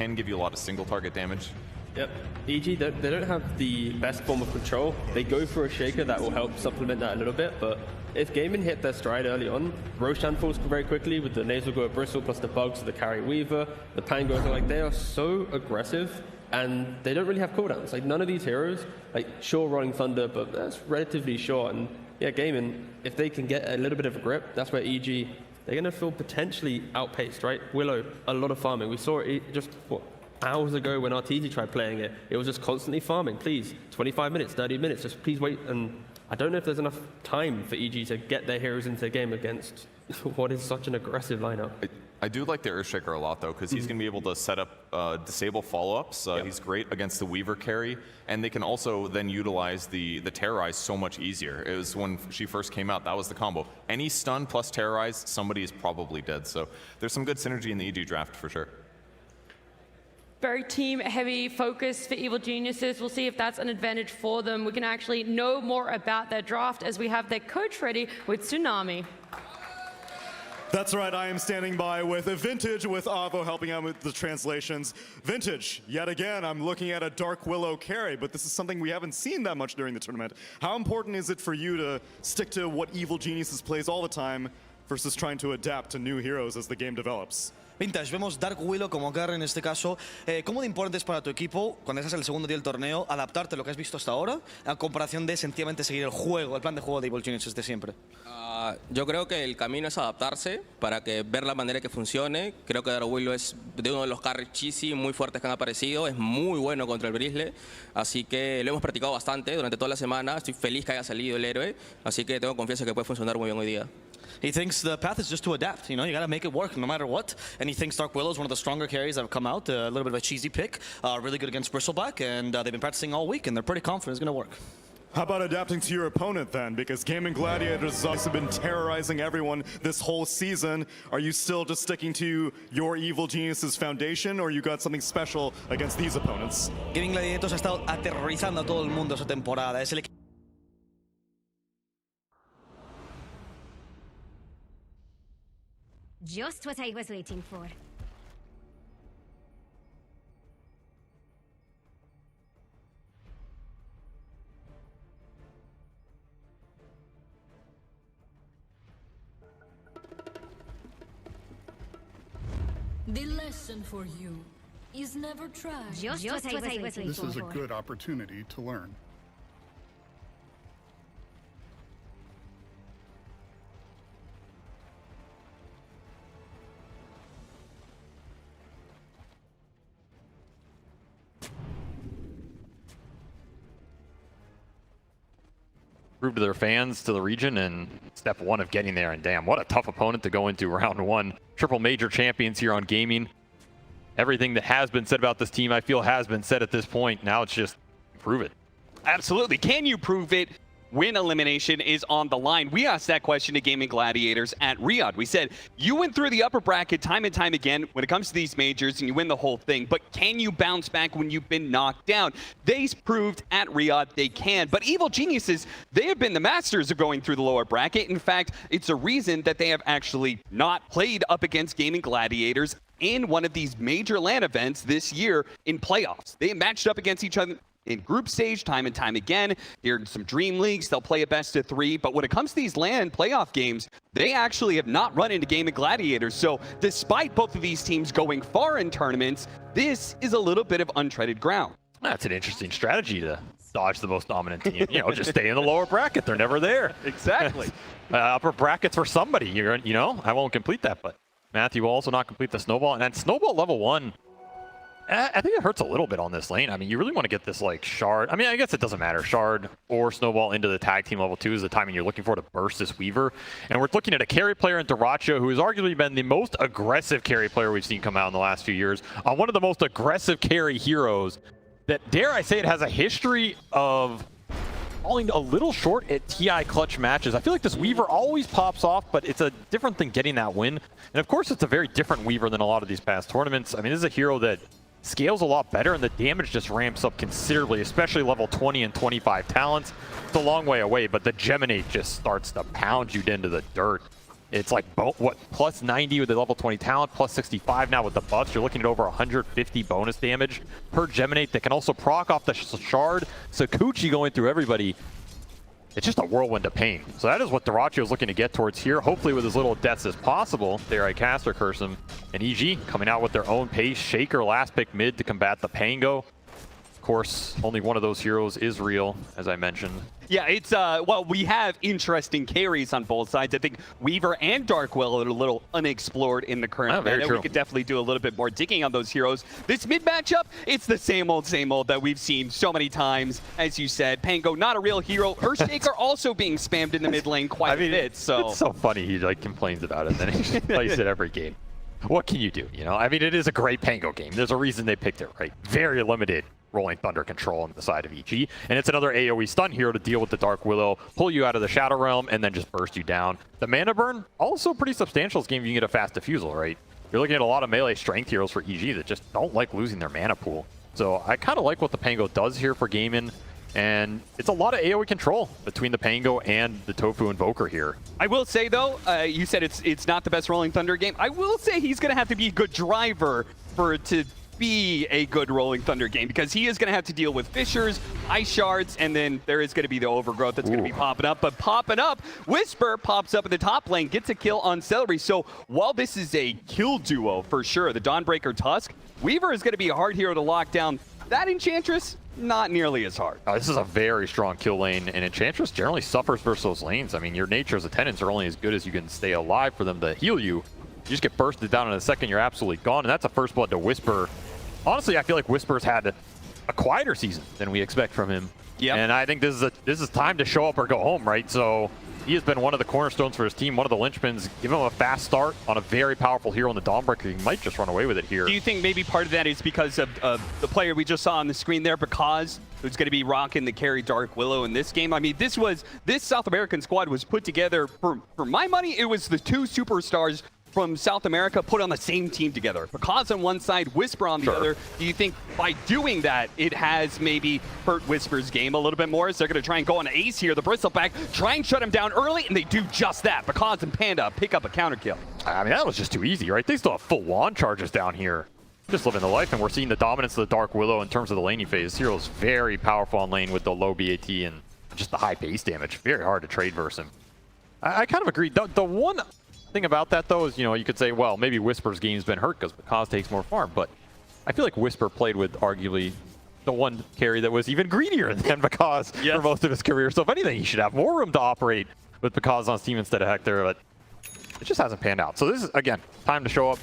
can give you a lot of single target damage. Yep. EG, they don't have the best form of control. They go for a shaker that will help supplement that a little bit, but if Gaimin hit their stride early on, Roshan falls very quickly with the nasal go bristle plus the bugs, the carry weaver, the Pangos, like they are so aggressive and they don't really have cooldowns. Like none of these heroes, like sure Rolling Thunder, but that's relatively short. And yeah, Gaimin, if they can get a little bit of a grip, that's where EG, they're gonna feel potentially outpaced, right? Willow, a lot of farming. We saw it just, what, hours ago when RTZ tried playing it. It was just constantly farming. Please, 25 minutes, 30 minutes, just please wait. And I don't know if there's enough time for EG to get their heroes into the game against what is such an aggressive lineup. I do like the Earthshaker a lot though, because he's going to be able to set up disable follow-ups. He's great against the Weaver carry, and they can also then utilize the Terrorize so much easier. It was when she first came out, that was the combo. Any stun plus Terrorize, somebody is probably dead. So there's some good synergy in the EG draft for sure. Very team-heavy focus for Evil Geniuses. We'll see if that's an advantage for them. We can actually know more about their draft as we have their coach ready with Tsunami. That's right, I am standing by with Vintage, with Avo helping out with the translations. Vintage, yet again, I'm looking at a Dark Willow carry, but this is something we haven't seen that much during the tournament. How important is it for you to stick to what Evil Geniuses plays all the time versus trying to adapt to new heroes as the game develops? Vintage, vemos Dark Willow como carry en este caso. ¿Cómo de importante es para tu equipo, cuando estás en el segundo día del torneo, adaptarte a lo que has visto hasta ahora, a comparación de sencillamente seguir el juego, el plan de juego de Evil Geniuses de siempre? Yo creo que el camino es adaptarse para que ver la manera que funcione. Creo que Dark Willow es de uno de los carries cheesy muy fuertes que han aparecido. Es muy bueno contra el Bristle. Así que lo hemos practicado bastante durante toda la semana. Estoy feliz que haya salido el héroe. Así que tengo confianza que puede funcionar muy bien hoy día. He thinks the path is just to adapt. You know, you gotta make it work no matter what. And he thinks Dark Willow is one of the stronger carries that have come out. A little bit of a cheesy pick. Really good against Bristleback. And they've been practicing all week, and they're pretty confident it's gonna work. How about adapting to your opponent then? Because Gaimin Gladiators has also been terrorizing everyone this whole season. Are you still just sticking to your Evil Geniuses foundation, or you got something special against these opponents? Gaimin Gladiators ha estado aterrorizando a todo el mundo esta temporada. Es el Just what I was waiting for. The lesson for you is never try. Just what I was waiting for. This is a good opportunity to learn. Prove to their fans, to the region, and step one of getting there. And damn, what a tough opponent to go into round one. Triple major champions here on Gaimin. Everything that has been said about this team, I feel, has been said at this point. Now it's just prove it. Absolutely. Can you prove it when elimination is on the line? We asked that question to Gaimin Gladiators at Riyadh. We said, you went through the upper bracket time and time again when it comes to these majors and you win the whole thing, but can you bounce back when you've been knocked down? They proved at Riyadh they can, but Evil Geniuses, they have been the masters of going through the lower bracket. In fact, it's a reason that they have actually not played up against Gaimin Gladiators in one of these major LAN events this year in playoffs. They matched up against each other in group stage time and time again. Here in some dream leagues, they'll play a best of 3. But when it comes to these LAN playoff games, they actually have not run into Gaimin Gladiators. So despite both of these teams going far in tournaments, this is a little bit of untreaded ground. That's an interesting strategy to dodge the most dominant team. You know, just stay in the lower bracket. They're never there. Exactly. Upper brackets for somebody. You know, I won't complete that, but Matthew will also not complete the snowball. And then snowball level 1. I think it hurts a little bit on this lane. I mean, you really want to get this, like, shard. I mean, I guess it doesn't matter. Shard or snowball into the tag team level 2 is the timing you're looking for to burst this Weaver. And we're looking at a carry player in dyrachyo who has arguably been the most aggressive carry player we've seen come out in the last few years. On one of the most aggressive carry heroes that, dare I say it, has a history of falling a little short at TI clutch matches. I feel like this Weaver always pops off, but it's a different thing getting that win. And of course, it's a very different Weaver than a lot of these past tournaments. I mean, this is a hero that scales a lot better, and the damage just ramps up considerably, especially level 20 and 25 talents. It's a long way away, but the Geminate just starts to pound you into the dirt. It's like, what, plus 90 with the level 20 talent, plus 65 now with the buffs. You're looking at over 150 bonus damage per Geminate that can also proc off the Shard. Sakuchi going through everybody. It's just a whirlwind of pain. So that is what dyrachyo is looking to get towards here, hopefully with as little deaths as possible. There I caster curse him. And EG coming out with their own pace. Shaker last pick mid to combat the Pango. Of course, only one of those heroes is real, as I mentioned. Yeah, it's, well, we have interesting carries on both sides. I think Weaver and Dark Willow are a little unexplored in the current meta. We could definitely do a little bit more digging on those heroes. This mid matchup, it's the same old that we've seen so many times. As you said, Pango, not a real hero. Earthshaker also being spammed in the mid lane quite a bit. So it's so funny he like complains about it, and then he just plays it every game. What can you do? You know, I mean, it is a great Pango game. There's a reason they picked it, right? Very limited Rolling Thunder control on the side of EG. And it's another AoE stun hero to deal with the Dark Willow, pull you out of the Shadow Realm, and then just burst you down. The mana burn, also pretty substantial this game if you can get a fast diffusal, right? You're looking at a lot of melee strength heroes for EG that just don't like losing their mana pool. So I kind of like what the Pango does here for Gaimin. And it's a lot of AoE control between the Pango and the tOfu Invoker here. I will say, though, you said it's not the best Rolling Thunder game. I will say he's going to have to be a good driver for it to be a good Rolling Thunder game, because he is going to have to deal with Fissures, Ice Shards, and then there is going to be the overgrowth that's going to be popping up. But popping up, Wisper pops up in the top lane, gets a kill on Seleri. So while this is a kill duo for sure, the Dawnbreaker Tusk, Weaver is going to be a hard hero to lock down. That Enchantress, not nearly as hard. This is a very strong kill lane, and Enchantress generally suffers versus those lanes. I mean, your Nature's Attendants are only as good as you can stay alive for them to heal you. You just get bursted down in a second, you're absolutely gone, and that's a first blood to Wisper. Honestly, I feel like Wisper's had a quieter season than we expect from him. Yeah. And I think this is time to show up or go home, right? So he has been one of the cornerstones for his team, one of the linchpins. Give him a fast start on a very powerful hero in the Dawnbreaker. He might just run away with it here. Do you think maybe part of that is because of the player we just saw on the screen there, Pakazs, who's going to be rocking the carry Dark Willow in this game? I mean, this South American squad was put together, for my money, it was the two superstars from South America put on the same team together. Pakazs on one side, Wisper on the other. Do you think by doing that, it has maybe hurt Wisper's game a little bit more? So they're going to try and go on Ace here, the Bristleback, try and shut him down early, and they do just that. Pakazs and Panda pick up a counter kill. I mean, that was just too easy, right? They still have full wand charges down here. Just living the life, and we're seeing the dominance of the Dark Willow in terms of the laning phase. This hero's very powerful on lane with the low BAT and just the high base damage. Very hard to trade versus him. I kind of agree. The one thing about that, though, is, you know, you could say, well, maybe Wisper's game's been hurt because Pakazs takes more farm, but I feel like Wisper played with arguably the one carry that was even greedier than Pakazs for most of his career. So if anything, he should have more room to operate with Pakazs on his team instead of Hector, but it just hasn't panned out. So this is, again, time to show up.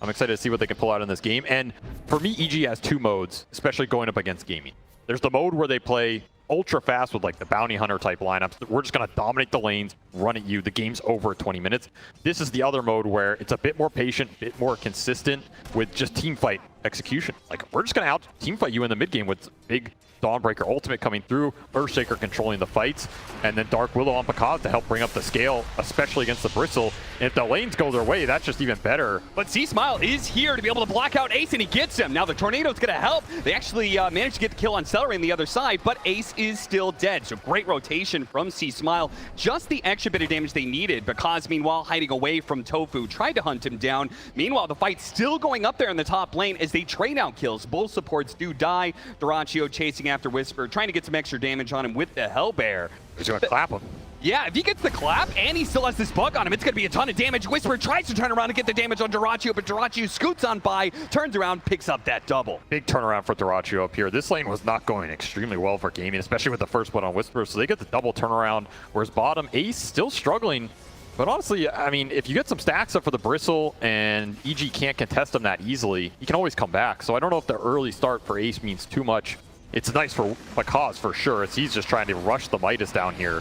I'm excited to see what they can pull out in this game. And for me, EG has two modes, especially going up against Gaimin. There's the mode where they play ultra fast with like the bounty hunter type lineups. We're just going to dominate the lanes, run at you. The game's over at 20 minutes. This is the other mode where it's a bit more patient, a bit more consistent with just team fight execution. Like, we're just going to out team fight you in the mid game with big Dawnbreaker ultimate coming through, Earthshaker controlling the fights, and then Dark Willow on Pakazs to help bring up the scale, especially against the Bristle. And if the lanes go their way, that's just even better. But C.smile is here to be able to block out Ace, and he gets him. Now the Tornado's going to help. They actually managed to get the kill on Seleri on the other side, but Ace is still dead. So great rotation from C.smile. Just the extra bit of damage they needed. Pakazs, meanwhile, hiding away from tOfu, tried to hunt him down. Meanwhile, the fight's still going up there in the top lane as they trade out kills. Both supports do die. dyrachyo chasing after Wisper, trying to get some extra damage on him with the Hellbear. He's going to clap him. Yeah, if he gets the clap and he still has this bug on him, it's going to be a ton of damage. Wisper tries to turn around and get the damage on dyrachyo, but dyrachyo scoots on by, turns around, picks up that double. Big turnaround for dyrachyo up here. This lane was not going extremely well for Gaimin, especially with the first blood on Wisper, so they get the double turnaround, whereas bottom, Ace still struggling. But honestly, I mean, if you get some stacks up for the Bristle and EG can't contest them that easily, you can always come back. So I don't know if the early start for Ace means too much. It's nice for Pakazs for sure. He's just trying to rush the Midas down here.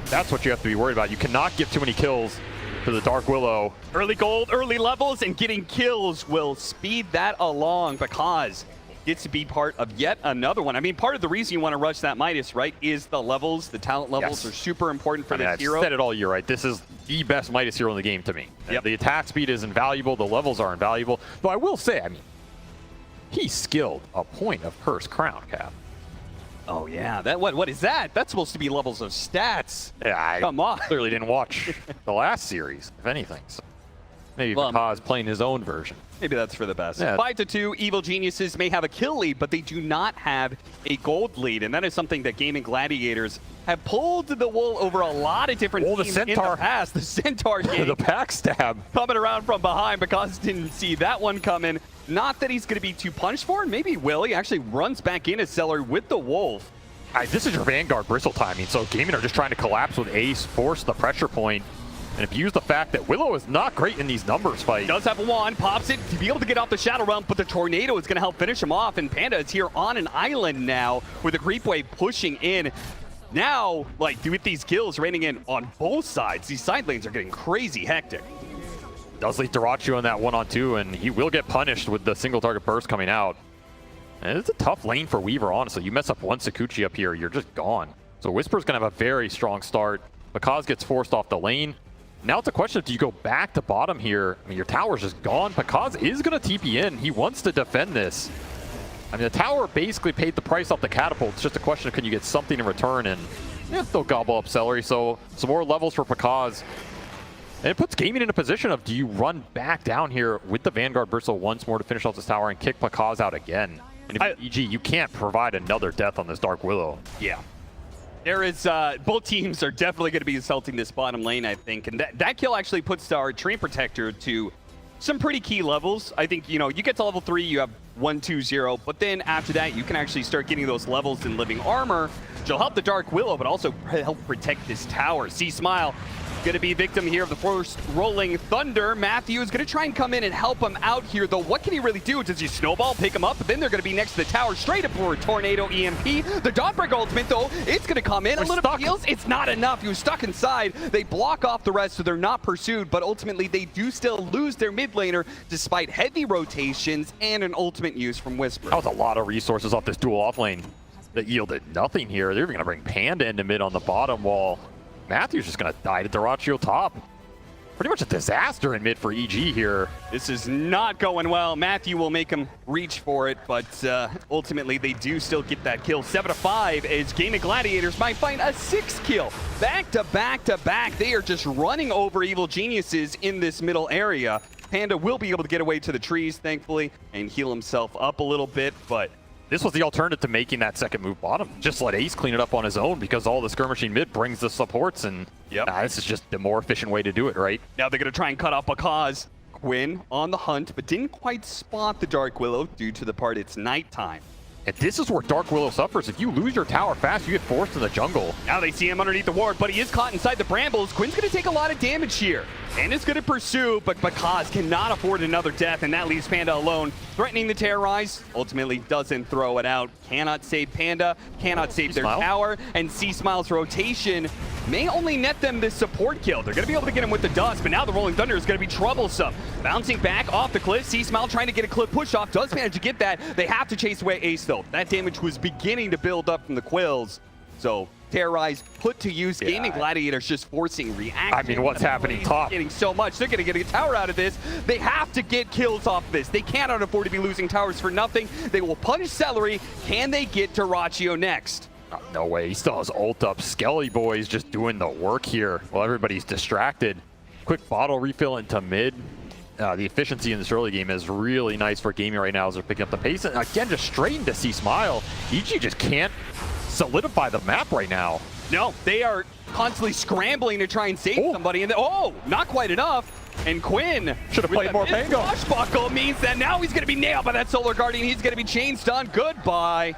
That's what you have to be worried about. You cannot give too many kills to the Dark Willow. Early gold, early levels, and getting kills will speed that along. Pakazs gets to be part of yet another one. I mean, part of the reason you want to rush that Midas, right, is the levels. The talent levels are super important for this hero. I've said it all year, right? This is the best Midas hero in the game to me. Yep. The attack speed is invaluable. The levels are invaluable. Though I will say, I mean, he's skilled a point of Curse Crown, Cap. Oh yeah, that what is that? That's supposed to be levels of stats. Yeah, Come on. clearly didn't watch the last series, if anything. So maybe Pakazs playing his own version. Maybe that's for the best. Yeah. 5-2, Evil Geniuses may have a kill lead, but they do not have a gold lead, and that is something that Gaimin Gladiators have pulled the wool over a lot of different teams in the past. The Centaur game. The backstab. Coming around from behind because didn't see that one coming. Not that he's going to be too punished for it. Maybe will. He actually runs back in as Seleri with the Wolf. This is your Vanguard Bristle timing, so Gaimin are just trying to collapse with Ace, force the pressure point, and abuse the fact that Willow is not great in these numbers fights. Does have a wand, pops it to be able to get off the Shadow Realm, but the Tornado is going to help finish him off, and Panda is here on an island now with the creep wave pushing in. Now, like, with these kills raining in on both sides, these side lanes are getting crazy hectic. Does lead dyrachyo in that 1-on-2, and he will get punished with the single target burst coming out. And it's a tough lane for Weaver, honestly. You mess up one Sakuchi up here, you're just gone. So Wisper's going to have a very strong start. Pakazs gets forced off the lane. Now it's a question of, do you go back to bottom here? I mean, your tower's just gone. Pakazs is going to TP in. He wants to defend this. I mean, the tower basically paid the price off the catapult. It's just a question of, can you get something in return? And yeah, they'll gobble up Seleri. So some more levels for Pakazs. And it puts Gaimin in a position of, do you run back down here with the Vanguard Bristle once more to finish off this tower and kick Pakazs out again? And if EG, you can't provide another death on this Dark Willow. Yeah. There is, both teams are definitely going to be assaulting this bottom lane, I think. And that kill actually puts our Train Protector to some pretty key levels. I think, you know, you get to level 3, you have 1-2-0, but then after that, you can actually start getting those levels in Living Armor, which will help the Dark Willow, but also help protect this tower. C.smile going to be victim here of the first rolling thunder. Matthew is going to try and come in and help him out here, though. What can he really do? Does he snowball, pick him up? But then they're going to be next to the tower, straight up for a Tornado EMP. The Dawnbreaker ultimate, though, it's going to come in. A little bit of heals. It's not enough. He was stuck inside. They block off the rest, so they're not pursued, but ultimately they do still lose their mid laner despite heavy rotations and an ultimate use from Wisper. That was a lot of resources off this dual off lane that yielded nothing here. They're going to bring Panda into mid on the bottom wall. Matthew's just going to die to dyrachyo top. Pretty much a disaster in mid for EG here. This is not going well. Matthew will make him reach for it, but ultimately they do still get that kill. 7-5 as Gaimin Gladiators might find a 6th kill. Back to back to back. They are just running over Evil Geniuses in this middle area. Panda will be able to get away to the trees, thankfully, and heal himself up a little bit, but this was the alternative to making that second move bottom. Just let Ace clean it up on his own because all the skirmishing mid brings the supports, and this is just the more efficient way to do it, right? Now they're going to try and cut off Pakazs. Quinn on the hunt, but didn't quite spot the Dark Willow due to the part it's nighttime. And this is where Dark Willow suffers. If you lose your tower fast, you get forced in the jungle. Now they see him underneath the ward, but he is caught inside the brambles. Quinn's going to take a lot of damage here. And is going to pursue, but Pakazs cannot afford another death, and that leaves Panda alone. Threatening the terrorize, ultimately doesn't throw it out. Cannot save Panda, cannot save their tower, and C.smile's rotation may only net them this support kill. They're going to be able to get him with the dust, but now the Rolling Thunder is going to be troublesome. Bouncing back off the cliff, C.smile trying to get a cliff push off, does manage to get that. They have to chase away Ace, though. That damage was beginning to build up from the Quills. So terrorize put to use. Gaimin Gladiators just forcing reaction. I mean, what's happening top? Getting so much. They're going to get a tower out of this. They have to get kills off this. They cannot afford to be losing towers for nothing. They will punish Seleri. Can they get dyrachyo next? No way. He still has ult up. Skelly Boy's just doing the work here while everybody's distracted. Quick bottle refill into mid. The efficiency in this early game is really nice for Gaimin right now as they're picking up the pace. And again, just straight into C.smile. EG just can't solidify the map right now. No, they are constantly scrambling to try and save somebody. And not quite enough. And Quinn should have played more Pango. Buckle means that now he's going to be nailed by that Solar Guardian. He's going to be chain stunned. Goodbye.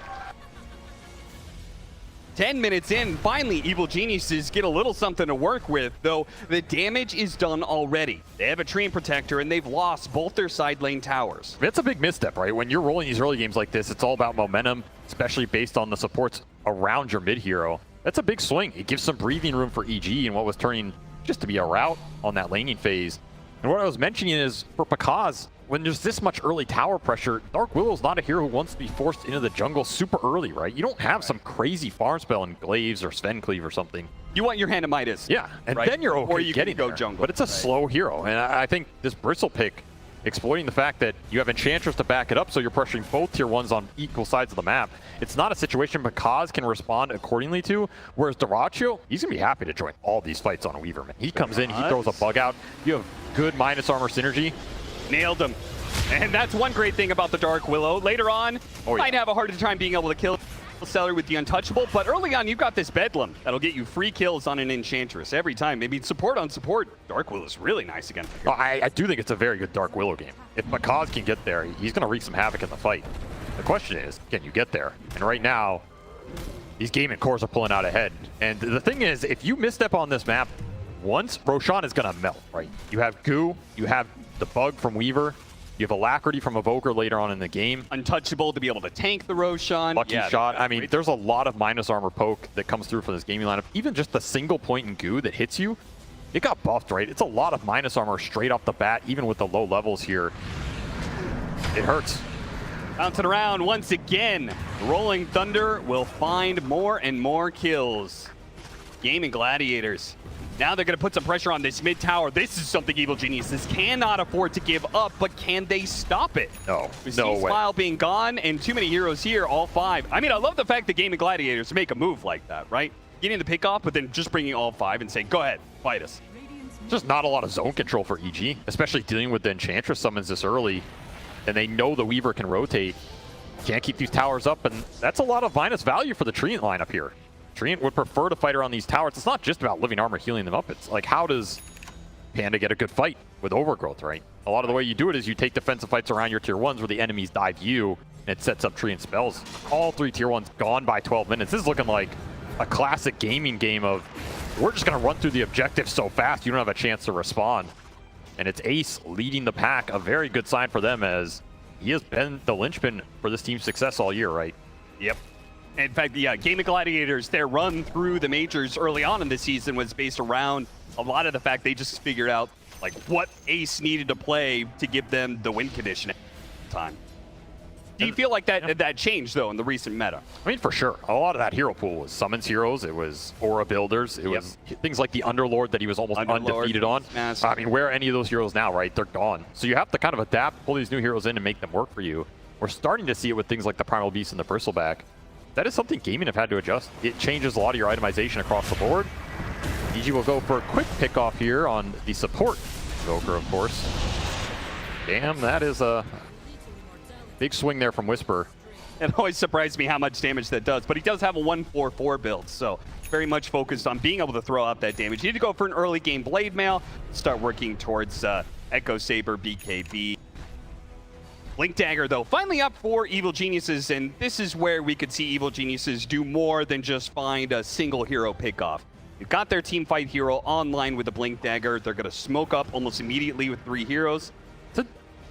10 minutes in, finally, Evil Geniuses get a little something to work with, though the damage is done already. They have a Train Protector, and they've lost both their side lane towers. It's a big misstep, right? When you're rolling these early games like this, it's all about momentum, especially based on the supports around your mid-hero. That's a big swing. It gives some breathing room for EG in what was turning just to be a rout on that laning phase. And what I was mentioning is, for Pakazs, when there's this much early tower pressure, Dark Willow's not a hero who wants to be forced into the jungle super early, right? You don't have some crazy farm spell in Glaives or Sven Cleave or something. You want your hand of Midas. Yeah, and then you're okay or you getting can go there. jungle. But it's a slow hero, and I think this Bristle pick exploiting the fact that you have Enchantress to back it up, so you're pressuring both tier 1s on equal sides of the map. It's not a situation Pakazs can respond accordingly to, whereas dyrachyo, he's going to be happy to join all these fights on Weaver, man. He comes in, he throws a bug out. You have good minus armor synergy. Nailed him. And that's one great thing about the Dark Willow. Later on, might have a harder time being able to kill Seleri with the Untouchable, but early on, you've got this Bedlam that'll get you free kills on an Enchantress every time. Maybe support on support. Dark Willow is really nice again. Oh, I do think it's a very good Dark Willow game. If Pakazs can get there, he's going to wreak some havoc in the fight. The question is, can you get there? And right now, these Gaimin cores are pulling out ahead. And the thing is, if you misstep on this map once, Roshan is going to melt, right? You have Goo, you have the bug from Weaver, you have Alacrity from Evoker later on in the game. Untouchable to be able to tank the Roshan. Lucky shot. I mean, there's a lot of minus armor poke that comes through for this gaming lineup. Even just the single point in Goo that hits you, it got buffed, right? It's a lot of minus armor straight off the bat, even with the low levels here. It hurts. Bouncing around once again. Rolling Thunder will find more and more kills. Gaimin Gladiators. Now they're going to put some pressure on this mid tower. This is something Evil Geniuses cannot afford to give up, but can they stop it? No, With no way. C.smile being gone and too many heroes here, all 5. I mean, I love the fact that Gaimin Gladiators make a move like that, right? Getting the pick off, but then just bringing all 5 and saying, go ahead, fight us. Just not a lot of zone control for EG, especially dealing with the Enchantress summons this early, and they know the Weaver can rotate. Can't keep these towers up, and that's a lot of minus value for the Treant lineup here. Treant would prefer to fight around these towers. It's not just about living armor healing them up. It's like, how does Panda get a good fight with overgrowth, right? A lot of the way you do it is you take defensive fights around your tier 1s where the enemies dive you, and it sets up Treant spells. All 3 tier 1s gone by 12 minutes. This is looking like a classic gaming game of, we're just going to run through the objectives so fast you don't have a chance to respond. And it's Ace leading the pack, a very good sign for them, as he has been the linchpin for this team's success all year, right? Yep. In fact, the Gaimin Gladiators, their run through the majors early on in the season was based around a lot of the fact they just figured out like what Ace needed to play to give them the win condition at the time. Do you feel like that changed, though, in the recent meta? I mean, for sure. A lot of that hero pool was summons heroes. It was aura builders. It was things like the Underlord that he was almost undefeated on. I mean, where are any of those heroes now, right? They're gone. So you have to kind of adapt, pull these new heroes in and make them work for you. We're starting to see it with things like the Primal Beast and the Bristleback. That is something Gaimin have had to adjust. It changes a lot of your itemization across the board. EG will go for a quick pickoff here on the support Evoker, of course. Damn, that is a big swing there from Wisper. It always surprised me how much damage that does, but he does have a 1-4-4 build, so very much focused on being able to throw out that damage. You need to go for an early game Blade Mail, start working towards Echo Saber, BKB. Blink Dagger, though, finally up for Evil Geniuses, and this is where we could see Evil Geniuses do more than just find a single hero pickoff. You've got their team fight hero online with the Blink Dagger. They're going to smoke up almost immediately with 3 heroes. It's a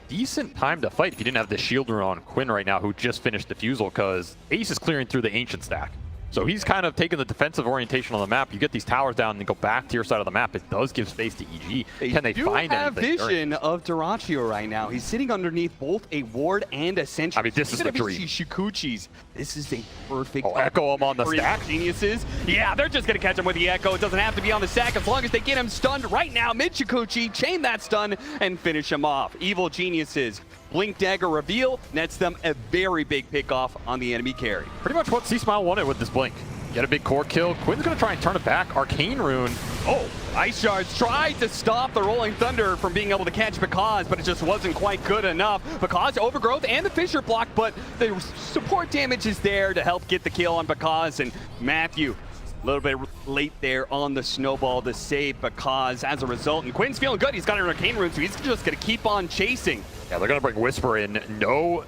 decent time to fight if you didn't have the shield rune on Quinn right now, who just finished Diffusal, because Ace is clearing through the Ancient stack. So he's kind of taking the defensive orientation on the map. You get these towers down and go back to your side of the map. It does give space to EG. Can they find anything? Vision of dyrachyo right now. He's sitting underneath both a ward and a sentry. I mean, this is a dream. Shukuchis. This is a perfect. Echo him on the stack. Geniuses. Yeah, they're just gonna catch him with the Echo. It doesn't have to be on the stack as long as they get him stunned right now. Mid Shukuchi, chain that stun and finish him off. Evil Geniuses. Blink Dagger reveal nets them a very big pickoff on the enemy carry. Pretty much what C.smile wanted with this Blink. Get a big core kill. Quinn's going to try and turn it back. Arcane Rune. Oh, Ice Shards tried to stop the Rolling Thunder from being able to catch Pakazs, but it just wasn't quite good enough. Pakazs overgrowth and the Fissure block, but the support damage is there to help get the kill on Pakazs. And Matthew, a little bit late there on the snowball to save Pakazs as a result. And Quinn's feeling good. He's got an Arcane Rune, so he's just going to keep on chasing. Yeah, they're going to bring Wisper in. No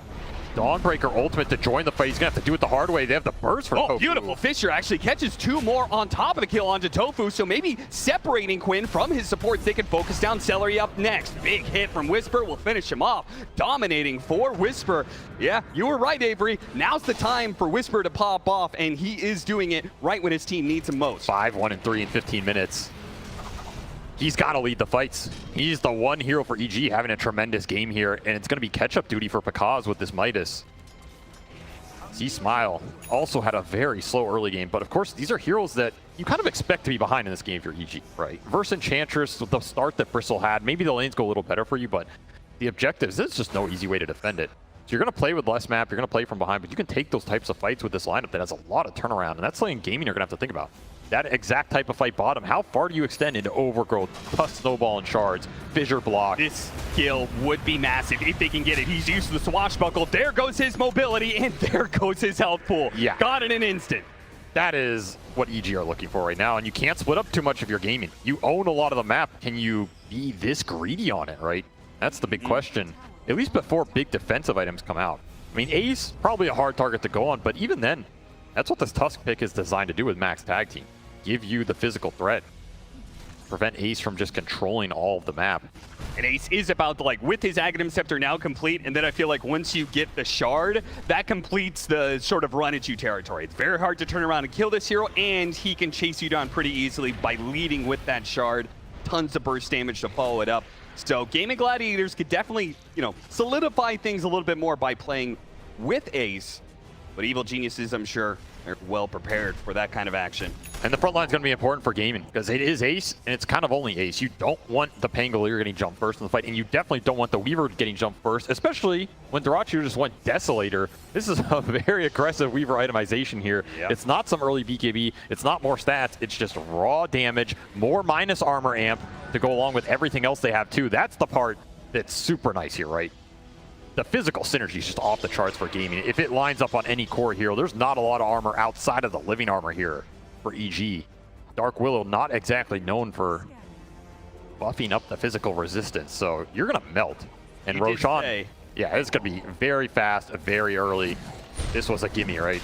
Dawnbreaker ultimate to join the fight. He's going to have to do it the hard way. They have the burst for tOfu. Beautiful. Fissure actually catches 2 more on top of the kill onto tOfu, so maybe separating Quinn from his supports, they can focus down Seleri up next. Big hit from Wisper will finish him off. Dominating for Wisper. Yeah, you were right, Avery. Now's the time for Wisper to pop off, and he is doing it right when his team needs him most. 5-1-3 in 15 minutes. He's got to lead the fights. He's the one hero for EG having a tremendous game here, and it's going to be catch-up duty for Pakazs with this Midas. C.smile also had a very slow early game, but of course, these are heroes that you kind of expect to be behind in this game if you're EG, right? Versus Enchantress, with the start that Bristle had, maybe the lanes go a little better for you, but the objectives, there's just no easy way to defend it. So you're going to play with less map, you're going to play from behind, but you can take those types of fights with this lineup that has a lot of turnaround, and that's something Gaming you're going to have to think about. That exact type of fight bottom, how far do you extend into overgrowth, plus snowball and shards, fissure block? This skill would be massive if they can get it. He's used to the swashbuckle. There goes his mobility, and there goes his health pool. Yeah. Got it in an instant. That is what EG are looking for right now, and you can't split up too much of your gaming. You own a lot of the map. Can you be this greedy on it, right? That's the big question, at least before big defensive items come out. I mean, Ace, probably a hard target to go on, but even then, that's what this Tusk pick is designed to do with Max Tag Team. Give you the physical threat. Prevent Ace from just controlling all of the map. And Ace is about to, like, with his Aghanim Scepter now complete, and then I feel like once you get the Shard, that completes the sort of run at you territory. It's very hard to turn around and kill this hero, and he can chase you down pretty easily by leading with that Shard. Tons of burst damage to follow it up. So Gaimin Gladiators could definitely, you know, solidify things a little bit more by playing with Ace. But Evil Geniuses, I'm sure, are well prepared for that kind of action. And the front line is going to be important for Gaimin because it is Ace, and it's kind of only Ace. You don't want the Pangolier getting jumped first in the fight, and you definitely don't want the Weaver getting jumped first, especially when dyrachyo just went Desolator. This is a very aggressive Weaver itemization here. Yep. It's not some early BKB. It's not more stats. It's just raw damage, more minus armor amp to go along with everything else they have too. That's the part that's super nice here, right? The physical synergy is just off the charts for Gaimin. If it lines up on any core hero, there's not a lot of armor outside of the living armor here for EG. Dark Willow not exactly known for buffing up the physical resistance, so you're gonna melt. And Roshan, yeah, it's gonna be very fast, very early. This was a gimme, right?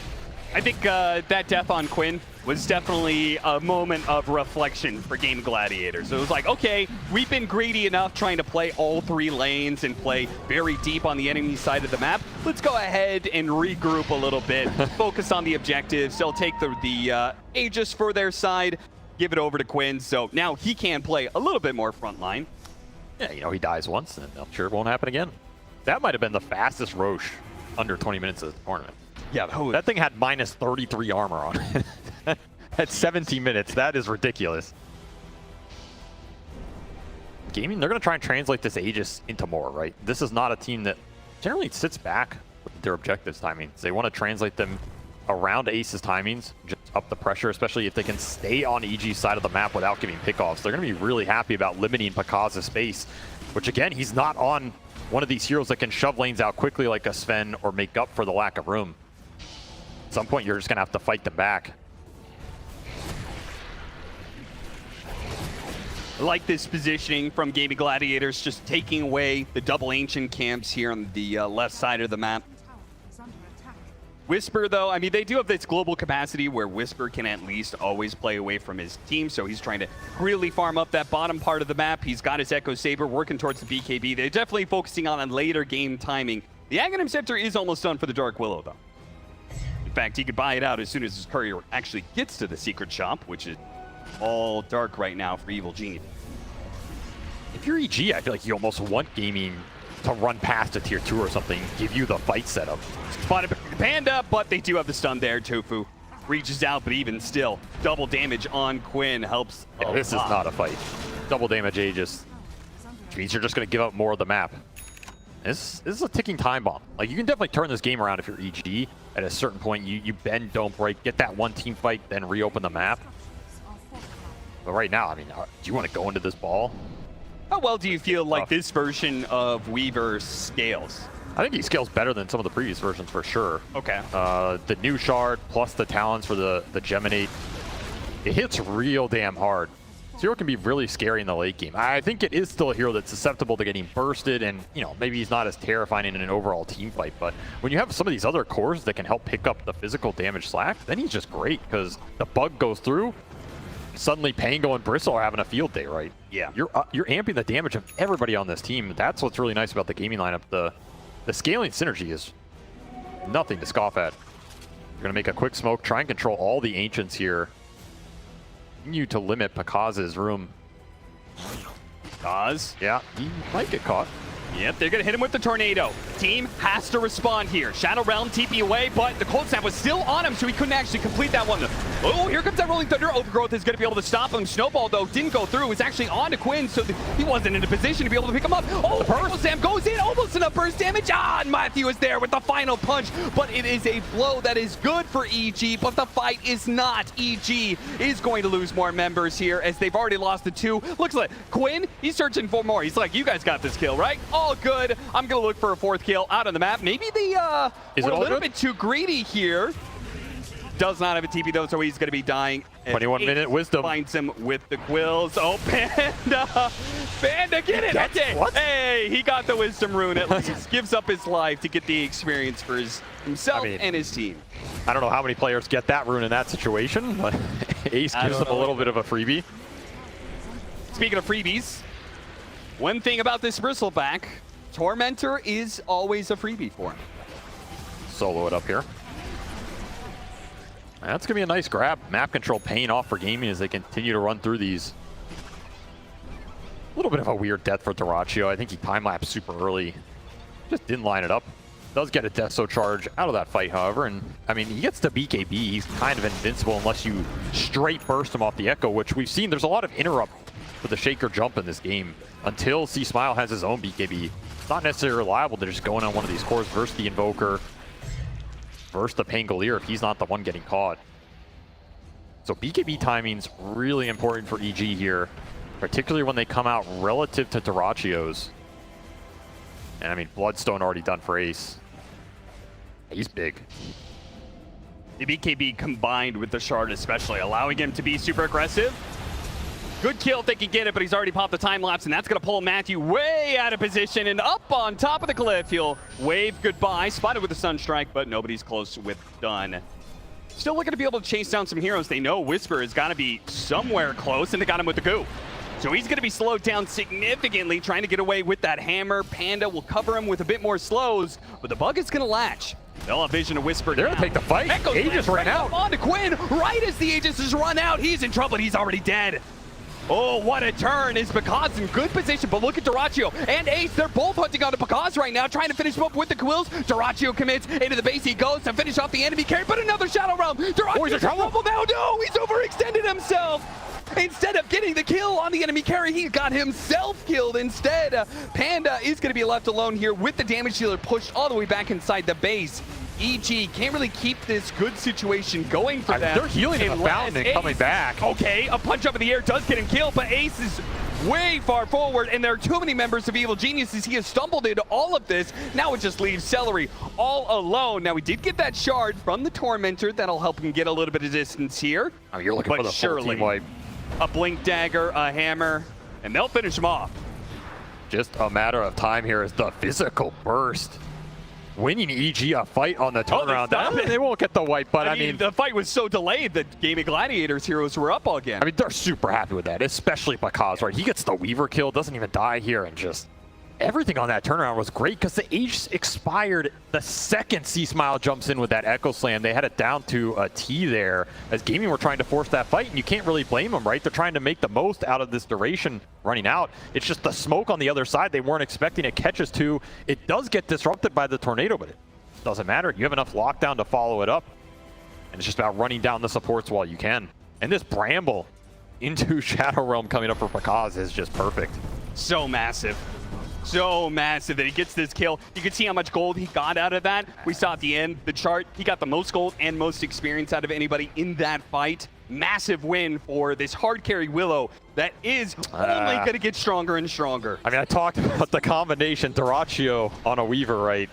I think that death on Quinn was definitely a moment of reflection for Gaimin Gladiators. So it was like, okay, we've been greedy enough trying to play all 3 lanes and play very deep on the enemy side of the map. Let's go ahead and regroup a little bit, focus on the objectives. They'll take the Aegis for their side, give it over to Quinn. So now he can play a little bit more frontline. Yeah, you know, he dies once, and I'm sure it won't happen again. That might have been the fastest Roche under 20 minutes of the tournament. Yeah, that thing had minus 33 armor on it. At 17 minutes, that is ridiculous. Gaming, they're going to try and translate this Aegis into more, right? This is not a team that generally sits back with their objectives timings. They want to translate them around Ace's timings, just up the pressure, especially if they can stay on EG's side of the map without giving pickoffs. They're going to be really happy about limiting Pakazs' space, which again, he's not on one of these heroes that can shove lanes out quickly like a Sven or make up for the lack of room. At some point, you're just going to have to fight them back. I like this positioning from Gaimin Gladiators, just taking away the double ancient camps here on the left side of the map. Wisper, though, I mean, they do have this global capacity where Wisper can at least always play away from his team, so he's trying to really farm up that bottom part of the map. He's got his Echo Saber working towards the BKB. They're definitely focusing on later game timing. The Aghanim Scepter is almost done for the Dark Willow, though. In fact, he could buy it out as soon as his courier actually gets to the secret shop, which is all dark right now for Evil Genius. If you're EG, I feel like you almost want Gaming to run past a tier 2 or something, give you the fight setup. Spotted Panda, but they do have the stun there. tOfu reaches out, but even still, double damage on Quinn helps. Yeah, this is not a fight. Double damage Aegis, which means you're just going to give up more of the map. This is a ticking time bomb. Like, you can definitely turn this game around if you're EG. At a certain point, you bend, don't break, get that one team fight, then reopen the map. But right now, I mean, do you want to go into this ball? How well do you feel like this version of Weaver scales? I think he scales better than some of the previous versions for sure. Okay. The new shard plus the talons for the Geminate, it hits real damn hard. This hero can be really scary in the late game. I think it is still a hero that's susceptible to getting bursted, and you know, maybe he's not as terrifying in an overall team fight, but when you have some of these other cores that can help pick up the physical damage slack, then he's just great because the bug goes through. Suddenly Pango and Bristle are having a field day, right? Yeah. You're amping the damage of everybody on this team. That's what's really nice about the gaming lineup. The scaling synergy is nothing to scoff at. You're going to make a quick smoke, try and control all the Ancients here. Continue to limit Pakazs' room. Pakazs? Yeah, he might get caught. Yep, they're going to hit him with the Tornado. Team has to respond here. Shadow Realm TP away, but the Cold Snap was still on him, so he couldn't actually complete that one. Oh, here comes that Rolling Thunder. Overgrowth is going to be able to stop him. Snowball, though, didn't go through. Was actually on to Quinn, so he wasn't in a position to be able to pick him up. Oh, Cold Snap goes in, almost enough burst damage. Ah, and Matthew is there with the final punch, but it is a blow that is good for EG, but the fight is not. EG is going to lose more members here as they've already lost the 2. Looks like Quinn, he's searching for more. He's like, you guys got this kill, right? All good. I'm going to look for a 4th kill out on the map. Maybe they were a little bit too greedy here. Does not have a TP though, so he's going to be dying. 21-minute wisdom. Finds him with the quills. Oh, Panda! Panda, get it! Okay. What? Hey, he got the wisdom rune at least. Gives up his life to get the experience for himself and his team. I don't know how many players get that rune in that situation, but Ace gives them a little bit of a freebie. Speaking of freebies, one thing about this Bristleback, Tormentor is always a freebie for him. Solo it up here. That's going to be a nice grab. Map control paying off for Gaimin as they continue to run through these. A little bit of a weird death for dyrachyo. I think he time-lapsed super early. Just didn't line it up. Does get a Deso charge out of that fight, however. And, I mean, he gets to BKB. He's kind of invincible unless you straight burst him off the Echo, which we've seen. There's a lot of interrupt for the Shaker jump in this game. Until C.smile has his own BKB, it's not necessarily reliable to just go in on one of these cores versus the Invoker, versus the Pangolier if he's not the one getting caught. So BKB timing's really important for EG here, particularly when they come out relative to dyrachyo's. And I mean, Bloodstone already done for Ace. He's big. The BKB combined with the shard especially, allowing him to be super aggressive. Good kill if they can get it, but he's already popped the time lapse, and that's going to pull Matthew way out of position and up on top of the cliff. He'll wave goodbye, spotted with the Sunstrike, but nobody's close with done. Still looking to be able to chase down some heroes. They know Wisper has got to be somewhere close, and they got him with the goo. So he's going to be slowed down significantly, trying to get away with that hammer. Panda will cover him with a bit more slows, but the bug is going to latch. They'll have vision of Wisper. They're going to take the fight. Aegis ran out. On to Quinn, right as the Aegis has run out. He's in trouble, he's already dead. Oh, what a turn. Is Pakazs in good position, but look at dyrachyo and Ace. They're both hunting on to Pakazs right now, trying to finish him up with the quills. Dyrachyo commits into the base. He goes to finish off the enemy carry, but another Shadow Realm. Dyrachyo's in trouble now. No, he's overextended himself. Instead of getting the kill on the enemy carry, he got himself killed instead. Panda is going to be left alone here with the damage dealer pushed all the way back inside the base. EG can't really keep this good situation going for them. They're healing in the fountain and coming back. Okay, a punch up in the air does get him killed, but Ace is way far forward, and there are too many members of Evil Geniuses. He has stumbled into all of this. Now it just leaves Seleri all alone. Now, we did get that shard from the Tormentor. That'll help him get a little bit of distance here. Oh, you're looking for the full team wipe. A Blink Dagger, a Hammer, and they'll finish him off. Just a matter of time here as the physical burst. Winning EG a fight on the turnaround. They won't get the wipe, but I mean, the fight was so delayed that Gaimin Gladiators heroes were up again. I mean, they're super happy with that, especially Pakazs, right? He gets the Weaver kill, doesn't even die here, and just everything on that turnaround was great because the Ace expired the second C.smile jumps in with that Echo Slam. They had it down to a T there as Gaimin were trying to force that fight, and you can't really blame them, right? They're trying to make the most out of this duration running out. It's just the smoke on the other side. They weren't expecting it. Catches two. It does get disrupted by the tornado, but it doesn't matter. You have enough lockdown to follow it up, and it's just about running down the supports while you can. And this Bramble into Shadow Realm coming up for Pakazs is just perfect. So massive. So massive that he gets this kill. You can see how much gold he got out of that. We saw at the end, the chart, he got the most gold and most experience out of anybody in that fight. Massive win for this hard carry Willow that is only going to get stronger and stronger. I mean, I talked about the combination dyrachyo on a Weaver, right?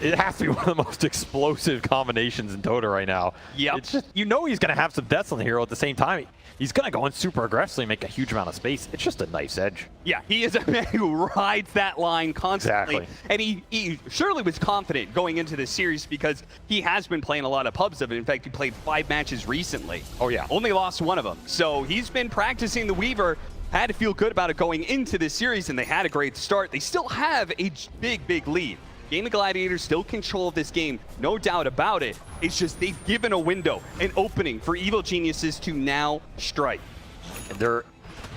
It has to be one of the most explosive combinations in Dota right now. Yeah, it's just, you know, he's going to have some deaths on the hero at the same time. He's going to go in super aggressively and make a huge amount of space. It's just a nice edge. Yeah, he is a man who rides that line constantly. Exactly. And he surely was confident going into this series because he has been playing a lot of pubs of it. In fact, he played 5 matches recently. Oh, yeah. Only lost 1 of them. So he's been practicing the Weaver. Had to feel good about it going into this series, and they had a great start. They still have a big lead. Gaimin Gladiators still control this game, no doubt about it. It's just they've given a window, an opening for Evil Geniuses to now strike. And they're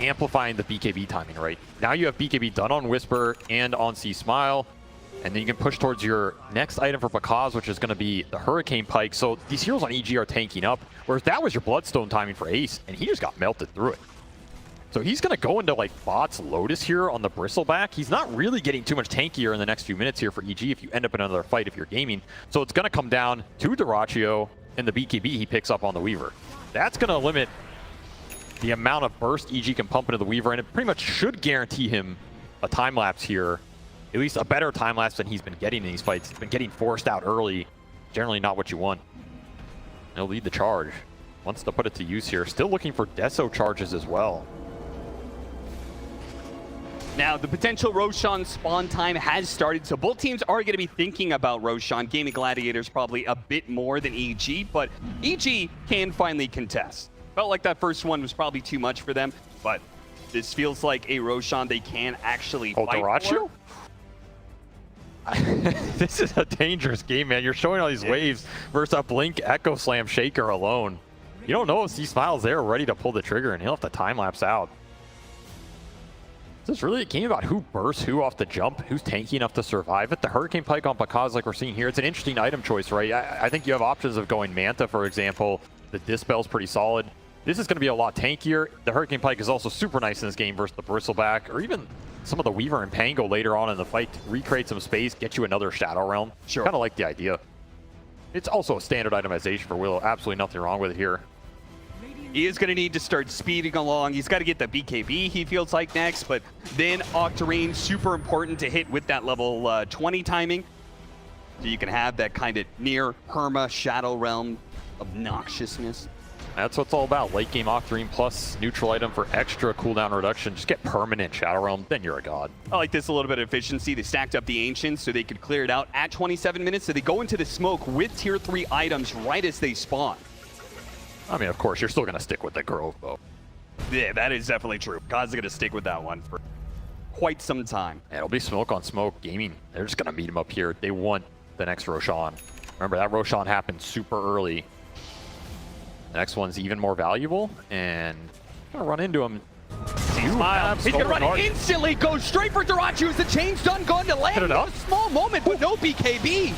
amplifying the BKB timing, right? Now you have BKB done on Wisper and on C.smile, And then you can push towards your next item for Pakazs, which is going to be the Hurricane Pike. So these heroes on EG are tanking up, whereas that was your Bloodstone timing for Ace, and he just got melted through it. So he's going to go into like Bot's Lotus here on the Bristleback. He's not really getting too much tankier in the next few minutes here for EG if you end up in another fight if you're gaming. So it's going to come down to dyrachyo and the BKB he picks up on the Weaver. That's going to limit the amount of burst EG can pump into the Weaver, and it pretty much should guarantee him a time-lapse here. At least a better time-lapse than he's been getting in these fights. He's been getting forced out early. Generally not what you want. He'll lead the charge. Wants to put it to use here. Still looking for Deso charges as well. Now, the potential Roshan spawn time has started, so both teams are going to be thinking about Roshan. Gaimin Gladiators probably a bit more than EG, but EG can finally contest. Felt like that first one was probably too much for them, but this feels like a Roshan they can actually fight dyrachyo? This is a dangerous game, man. You're showing all these waves versus a Blink Echo Slam Shaker alone. You don't know if C.smile's there ready to pull the trigger, and he'll have to time-lapse out. This is really a game about who bursts who off the jump, who's tanky enough to survive it. The Hurricane Pike on Pakazs, like we're seeing here, it's an interesting item choice, right? I think you have options of going Manta, for example. The Dispel's pretty solid. This is going to be a lot tankier. The Hurricane Pike is also super nice in this game versus the Bristleback, or even some of the Weaver and Pango later on in the fight to recreate some space, get you another Shadow Realm. Sure. Kind of like the idea. It's also a standard itemization for Willow. Absolutely nothing wrong with it here. He is going to need to start speeding along. He's got to get the BKB, he feels like, next, but then Octarine, super important to hit with that level 20 timing. So you can have that kind of near Perma Shadow Realm obnoxiousness. That's what it's all about. Late game Octarine plus neutral item for extra cooldown reduction. Just get permanent Shadow Realm, then you're a god. I like this a little bit of efficiency. They stacked up the Ancients so they could clear it out at 27 minutes. So they go into the smoke with tier 3 items right as they spawn. I mean, of course, you're still going to stick with the Grove, though. Yeah, that is definitely true. God's going to stick with that one for quite some time. Yeah, it'll be smoke on smoke. Gaming, they're just going to meet him up here. They want the next Roshan. Remember, that Roshan happened super early. The next one's even more valuable, and going to run into him. C.smile. He's going to run it instantly, goes straight for dyrachyo. Is the chain stun going to land? Hit it up. A small moment, but no BKB.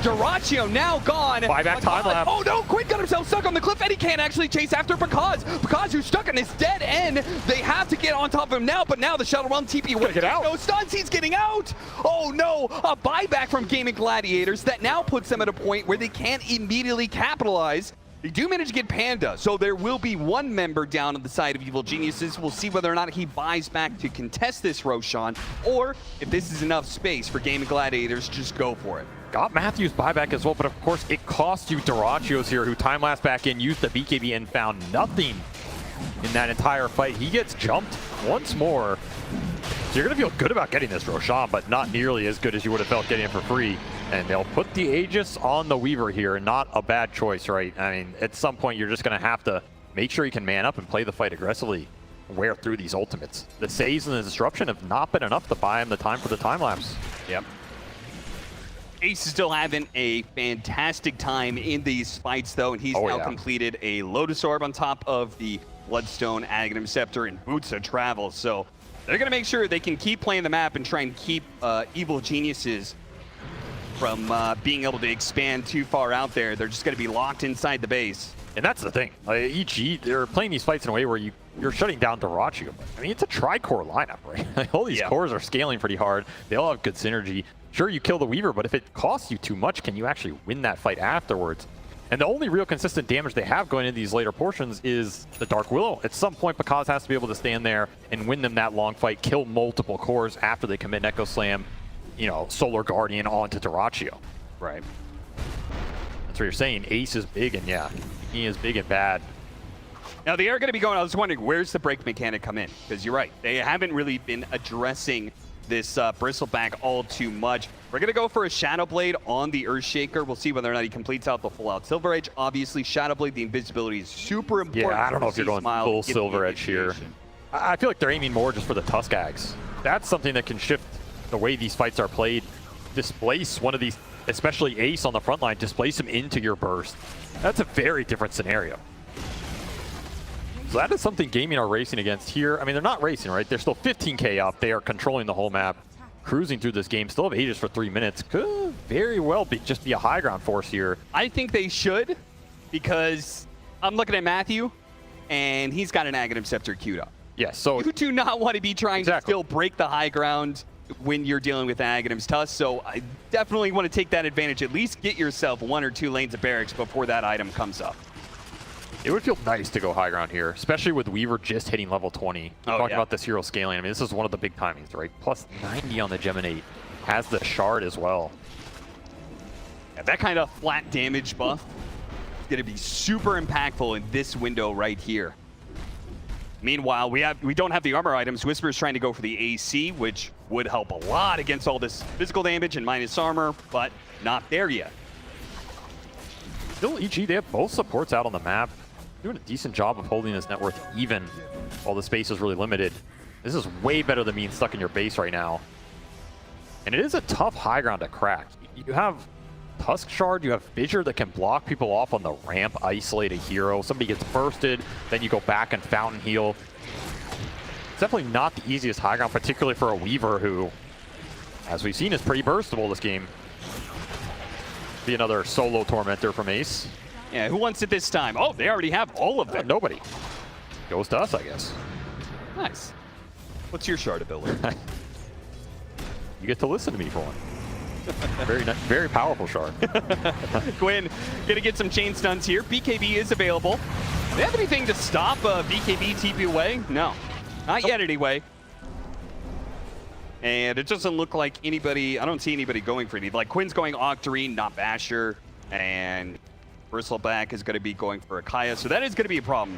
dyrachyo now gone. Buyback time lap. Oh no, Quinn got himself stuck on the cliff, and he can't actually chase after Pakazs. Pakazs, who's stuck on his dead end. They have to get on top of him now, but now the Shadow Realm TP will get out. No stuns, he's getting out. Oh no, a buyback from Gaimin Gladiators that now puts them at a point where they can't immediately capitalize. They do manage to get Panda, so there will be one member down on the side of Evil Geniuses. We'll see whether or not he buys back to contest this Roshan, or if this is enough space for Gaimin Gladiators, just go for it. Got Matthew's buyback as well, but of course it cost you dyrachyo's here, who time-lapsed back in, used the BKB, and found nothing in that entire fight. He gets jumped once more. So you're going to feel good about getting this Roshan, but not nearly as good as you would have felt getting it for free. And they'll put the Aegis on the Weaver here. Not a bad choice, right? I mean, at some point, you're just going to have to make sure you can man up and play the fight aggressively, wear through these ultimates. The Saves and the Disruption have not been enough to buy him the time for the time-lapse. Yep. Ace is still having a fantastic time in these fights, though, and he's now completed a Lotus Orb on top of the Bloodstone, Aghanim Scepter, and Boots of Travel. So they're going to make sure they can keep playing the map and try and keep Evil Geniuses from being able to expand too far out there. They're just going to be locked inside the base. And that's the thing. EG, they're playing these fights in a way where you're shutting down dyrachyo. I mean, it's a tri-core lineup, right? All these cores are scaling pretty hard. They all have good synergy. Sure, you kill the Weaver, but if it costs you too much, can you actually win that fight afterwards? And the only real consistent damage they have going into these later portions is the Dark Willow. At some point, Pakazs has to be able to stand there and win them that long fight, kill multiple cores after they commit an Echo Slam, you know, Solar Guardian onto dyrachyo. Right. That's what you're saying. Ace is big, and yeah, he is big and bad. Now, they are going to be going, I was wondering, where's the break mechanic come in? Because you're right, they haven't really been addressing this Bristleback all too much. We're going to go for a Shadow Blade on the Earthshaker. We'll see whether or not he completes out the full-out Silver Edge. Obviously, Shadow Blade, the invisibility is super important. Yeah, I don't know if you're going full Silver Edge here. I feel like they're aiming more just for the Tuskags. That's something that can shift the way these fights are played. Displace one of these, especially Ace on the front line, displace him into your burst. That's a very different scenario. So that is something Gaming are racing against here. I mean, they're not racing, right? They're still 15K up. They are controlling the whole map. cruising through this game. Still have Aegis for 3 minutes. Could very well just be a high ground force here. I think they should, because I'm looking at Matthew, and he's got an Aghanim Scepter queued up. Yeah, so You do not want to be trying to Exactly. still break the high ground when you're dealing with Aghanim's Tusk, so I definitely want to take that advantage. At least get yourself 1 or 2 lanes of barracks before that item comes up. it would feel nice to go high ground here, especially with Weaver just hitting level 20. Talking about this hero scaling, I mean, this is one of the big timings, right? Plus 90 on the Geminate. Has the shard as well. Yeah, that kind of flat damage buff is going to be super impactful in this window right here. Meanwhile, we don't have the armor items. Wisper is trying to go for the AC, which would help a lot against all this physical damage and minus armor, but not there yet. Still, EG, they have both supports out on the map. Doing a decent job of holding this net worth even while the space is really limited. This is way better than being stuck in your base right now. And it is a tough high ground to crack. You have Tusk Shard, you have Fissure that can block people off on the ramp, isolate a hero. Somebody gets bursted, then you go back and Fountain Heal. It's definitely not the easiest high ground, particularly for a Weaver who, as we've seen, is pretty burstable this game. Be another solo Tormentor from Ace. Yeah, who wants it this time? Oh, they already have all of them. Nobody. Goes to us, I guess. Nice. What's your shard ability? You get to listen to me for one. Very powerful shard. Quinn gonna get some chain stuns here. BKB is available. Do they have anything to stop BKB TP away? No, not yet anyway. And it doesn't look like anybody, I don't see anybody going for any. Like Quinn's going Octarine, not Basher, and Bristleback is gonna be going for Akaya, so that is gonna be a problem.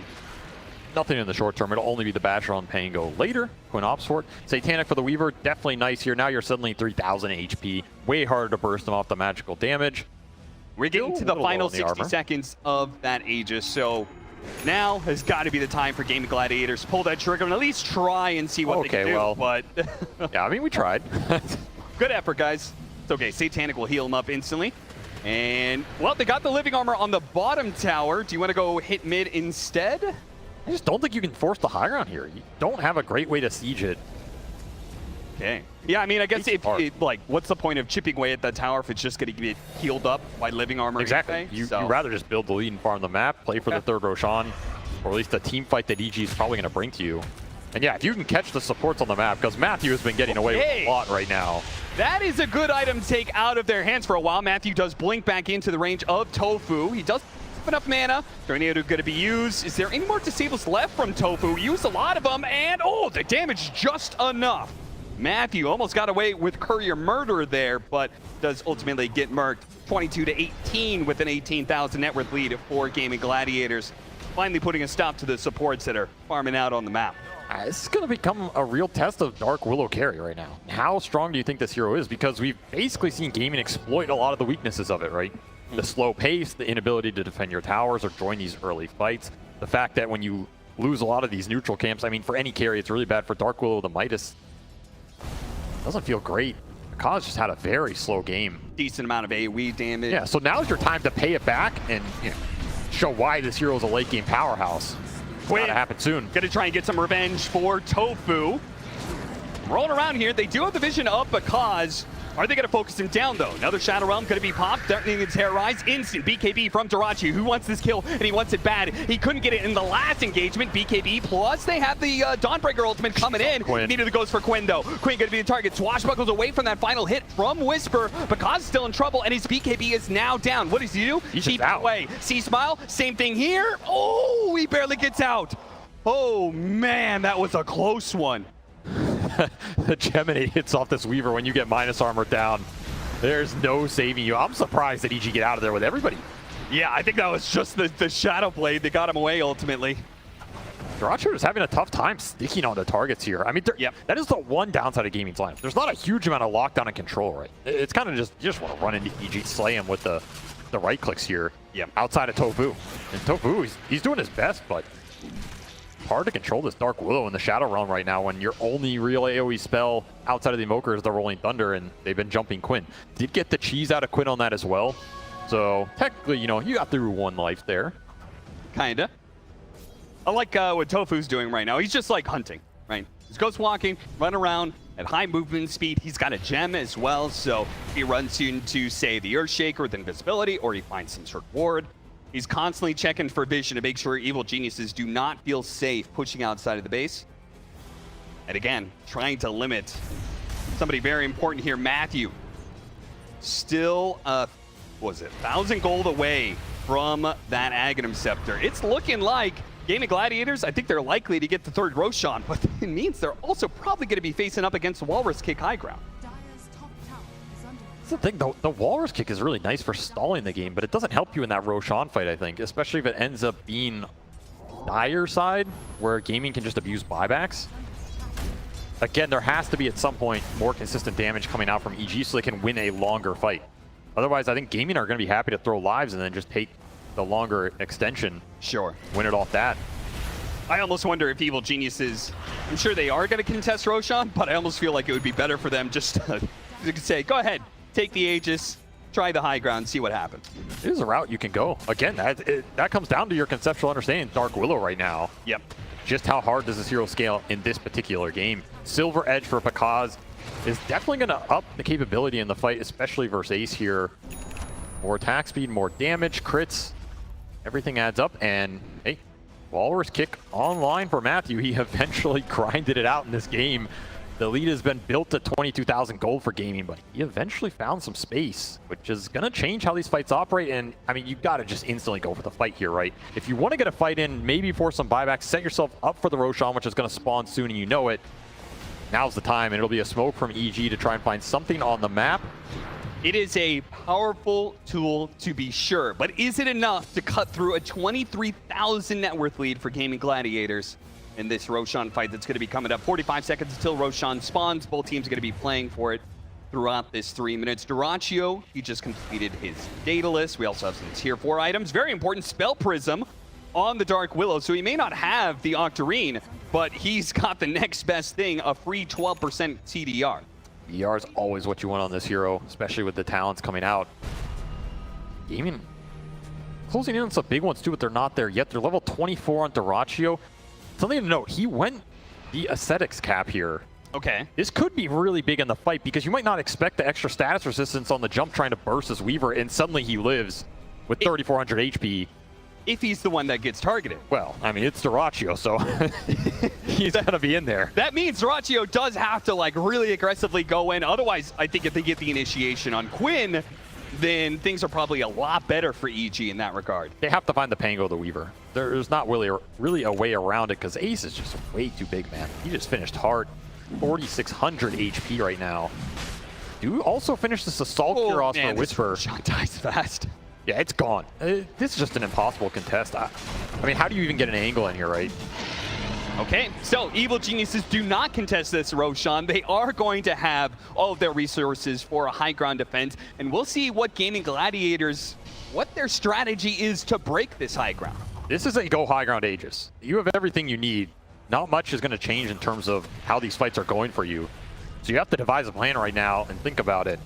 Nothing in the short term. It'll only be the Basher on Pango later. Quinn opts for it. Satanic for the Weaver. Definitely nice here. Now you're suddenly 3,000 HP. Way harder to burst them off the magical damage. We're getting to the final 60 seconds of that Aegis, so now has got to be the time for Gaimin Gladiators to pull that trigger and at least try and see what they can do. Well, but yeah, I mean, we tried. Good effort, guys. It's okay. Satanic will heal him up instantly. And, well, they got the living armor on the bottom tower. Do you want to go hit mid instead? I just don't think you can force the high ground here. You don't have a great way to siege it. Okay. Yeah, I mean, I guess like, what's the point of chipping away at that tower if it's just going to get healed up by living armor? Exactly. Anyway? You'd rather just build the lead and farm the map, play for the third Roshan, or at least the team fight that EG is probably going to bring to you. And yeah, if you can catch the supports on the map, because Matthew has been getting away with a lot right now. That is a good item to take out of their hands for a while. Matthew does blink back into the range of tOfu. He does have enough mana. Tornado going to be used. Is there any more disables left from tOfu? Used a lot of them, and oh, the damage just enough. Matthew almost got away with Courier Murder there, but does ultimately get murked. 22-18 with an 18,000 net worth lead for Gaimin Gladiators. Finally putting a stop to the supports that are farming out on the map. This is going to become a real test of Dark Willow carry right now. How strong do you think this hero is? Because we've basically seen Gaimin exploit a lot of the weaknesses of it, right? The slow pace, the inability to defend your towers or join these early fights. The fact that when you lose a lot of these neutral camps, I mean, for any carry, it's really bad. For Dark Willow, the Midas doesn't feel great. Pakazs just had a very slow game. Decent amount of AoE damage. Yeah, so now's your time to pay it back and show why this hero is a late game powerhouse. Quinn, gotta happen soon. Gonna try and get some revenge for tOfu. Rolling around here, they do have the vision of Pakazs. Are they going to focus him down, though? Another Shadow Realm going to be popped. Threatening to terrorize. Instant BKB from dyrachyo, who wants this kill, and he wants it bad. He couldn't get it in the last engagement. BKB, plus they have the Dawnbreaker ultimate coming in. Quinn. Neither goes for Quinn, though. Quinn going to be the target. Swashbuckles away from that final hit from Wisper. Pakazs still in trouble, and his BKB is now down. What does he do? He's Keep out. away. C.smile, same thing here. Oh, he barely gets out. Oh, man, that was a close one. The Geminate hits off this Weaver when you get minus armor down. There's no saving you. I'm surprised that EG get out of there with everybody. Yeah, I think that was just the Shadow Blade that got him away ultimately. dyrachyo is having a tough time sticking onto targets here. I mean, that is the one downside of Gaiming's lineup. There's not a huge amount of lockdown and control, right? It's kind of just, you just want to run into EG, slay him with the right clicks here. Outside of tOfu. And tOfu, he's doing his best, but hard to control this Dark Willow in the Shadow Realm right now when your only real AoE spell outside of the Invoker is the Rolling Thunder, and they've been jumping Quinn. Did get the cheese out of Quinn on that as well. So technically, you got through one life there. Kinda. I like what tOfu's doing right now. He's just like hunting, right? He's ghost walking, run around, at high movement speed. He's got a gem as well, so he runs into, say, the Earthshaker with invisibility, or he finds some sort of ward. He's constantly checking for vision to make sure evil geniuses do not feel safe pushing outside of the base. And again, trying to limit somebody very important here, Matthew. Still, what was it, 1,000 gold away from that Aghanim Scepter. It's looking like Gaimin Gladiators, I think they're likely to get the third Roshan, but it means they're also probably going to be facing up against the Walrus Kick high ground. That's the thing, the Walrus Kick is really nice for stalling the game, but it doesn't help you in that Roshan fight, I think, especially if it ends up being Dire side, where Gaimin can just abuse buybacks. Again, there has to be at some point more consistent damage coming out from EG so they can win a longer fight. Otherwise, I think Gaimin are going to be happy to throw lives and then just take the longer extension. Sure. Win it off that. I almost wonder if evil geniuses, I'm sure they are going to contest Roshan, but I almost feel like it would be better for them just to say, go ahead, take the Aegis, try the high ground, see what happens. There's a route you can go. Again, that comes down to your conceptual understanding of Dark Willow right now. Yep. Just how hard does this hero scale in this particular game? Silver Edge for Pakazs is definitely going to up the capability in the fight, especially versus Ace here. More attack speed, more damage, crits. Everything adds up, and hey, Walrus Kick online for Matthew. He eventually grinded it out in this game. The lead has been built to 22,000 gold for Gaimin, but he eventually found some space, which is going to change how these fights operate. And I mean, you've got to just instantly go for the fight here, right? If you want to get a fight in, maybe for some buybacks, set yourself up for the Roshan, which is going to spawn soon, and you know it. Now's the time, and it'll be a smoke from EG to try and find something on the map. It is a powerful tool to be sure, but is it enough to cut through a 23,000 net worth lead for Gaimin Gladiators in this Roshan fight that's going to be coming up? 45 seconds until Roshan spawns. Both teams are going to be playing for it throughout this 3 minutes. Dyrachyo, he just completed his data list. We also have some tier 4 items. Very important, Spell Prism on the Dark Willow. So he may not have the Octarine, but he's got the next best thing, a free 12% TDR. ER is always what you want on this hero, especially with the talents coming out. Gaimin closing in on some big ones too, but they're not there yet. They're level 24 on Dyrachyo. Something to note, he went the Ascetics cap here. Okay. This could be really big in the fight because you might not expect the extra status resistance on the jump trying to burst his Weaver, and suddenly he lives with 3,400 HP. If he's the one that gets targeted. Well, I mean, it's Dyrachyo, so he's going to be in there. That means Dyrachyo does have to like really aggressively go in. Otherwise, I think if they get the initiation on Quinn, then things are probably a lot better for EG in that regard. They have to find the Pango the Weaver. There's not really a way around it because Ace is just way too big, man. He just finished hard. 4,600 HP right now. Do also finish this Assault Cuirass for Wisper. Shot dies fast. Yeah, it's gone. This is just an impossible contest. I mean, how do you even get an angle in here, right? Okay, so Evil Geniuses do not contest this Roshan. They are going to have all of their resources for a high ground defense, and we'll see what Gaimin Gladiators, what their strategy is to break this high ground. This is a go high ground Aegis. You have everything you need. Not much is going to change in terms of how these fights are going for you. So you have to devise a plan right now and think about it.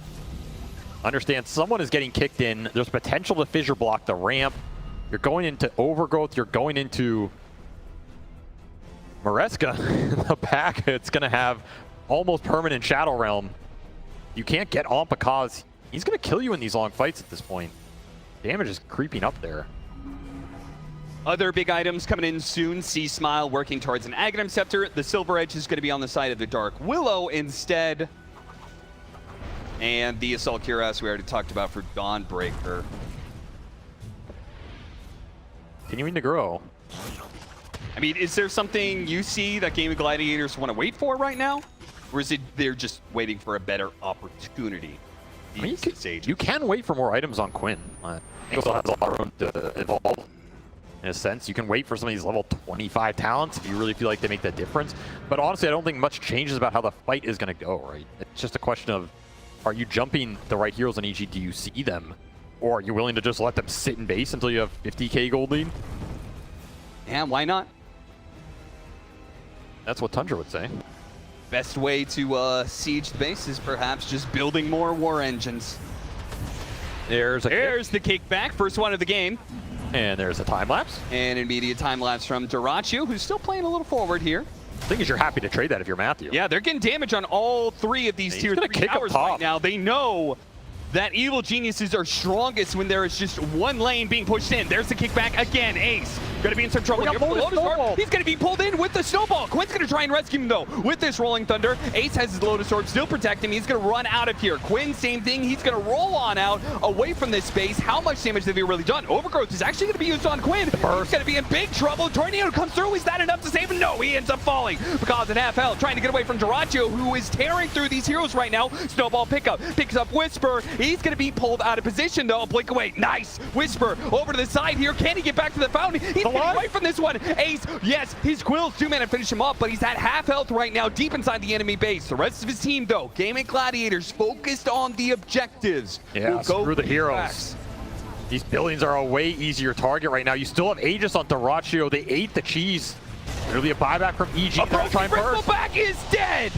Understand someone is getting kicked in. There's potential to fissure block the ramp. You're going into Overgrowth. You're going into Maresca in the back. It's going to have almost permanent Shadow Realm. You can't get on Pakazs. He's going to kill you in these long fights at this point. Damage is creeping up there. Other big items coming in soon. C.smile working towards an Aghanim Scepter. The Silver Edge is going to be on the side of the Dark Willow instead. And the Assault Cuirass we already talked about for Dawnbreaker. Continuing to grow. I mean, is there something you see that Gaimin Gladiators want to wait for right now? Or is it they're just waiting for a better opportunity? I mean, you can wait for more items on Quinn. He also has a lot of room to evolve. In a sense, you can wait for some of these level 25 talents if you really feel like they make that difference. But honestly, I don't think much changes about how the fight is going to go, right? It's just a question of, are you jumping the right heroes on EG? Do you see them? Or are you willing to just let them sit in base until you have 50k gold lead? Yeah, why not? That's what Tundra would say. Best way to siege the base is perhaps just building more war engines. There's the kickback, first one of the game. And there's a time lapse. And an immediate time lapse from Dyrachyo, who's still playing a little forward here. The thing is, you're happy to trade that if you're Matthew. Yeah, they're getting damage on all 3 of these tier 3 towers right now. They know that Evil Geniuses are strongest when there is just one lane being pushed in. There's the kickback again. Ace gonna be in some trouble. He's gonna be pulled in with the snowball. Quinn's gonna try and rescue him though with this Rolling Thunder. Ace has his Lotus Orb still protecting. He's gonna run out of here. Quinn, same thing. He's gonna roll on out away from this space. How much damage have you really done? Overgrowth is actually gonna be used on Quinn. He's gonna be in big trouble. Tornado comes through. Is that enough to save him? No, he ends up falling. Pakazs at half health, trying to get away from dyrachyo, who is tearing through these heroes right now. Snowball picks up Wisper. He's gonna be pulled out of position though. Blink away. Nice. Wisper over to the side here. Can he get back to the fountain? He's getting away from this one. Ace, yes, his Quills do man to finish him off, but he's at half health right now, deep inside the enemy base. The rest of his team though, Gaimin Gladiators focused on the objectives. Yeah, screw the heroes. These buildings are a way easier target right now. You still have Aegis on dyrachyo. They ate the cheese. Really a buyback from EG. Bristleback is dead.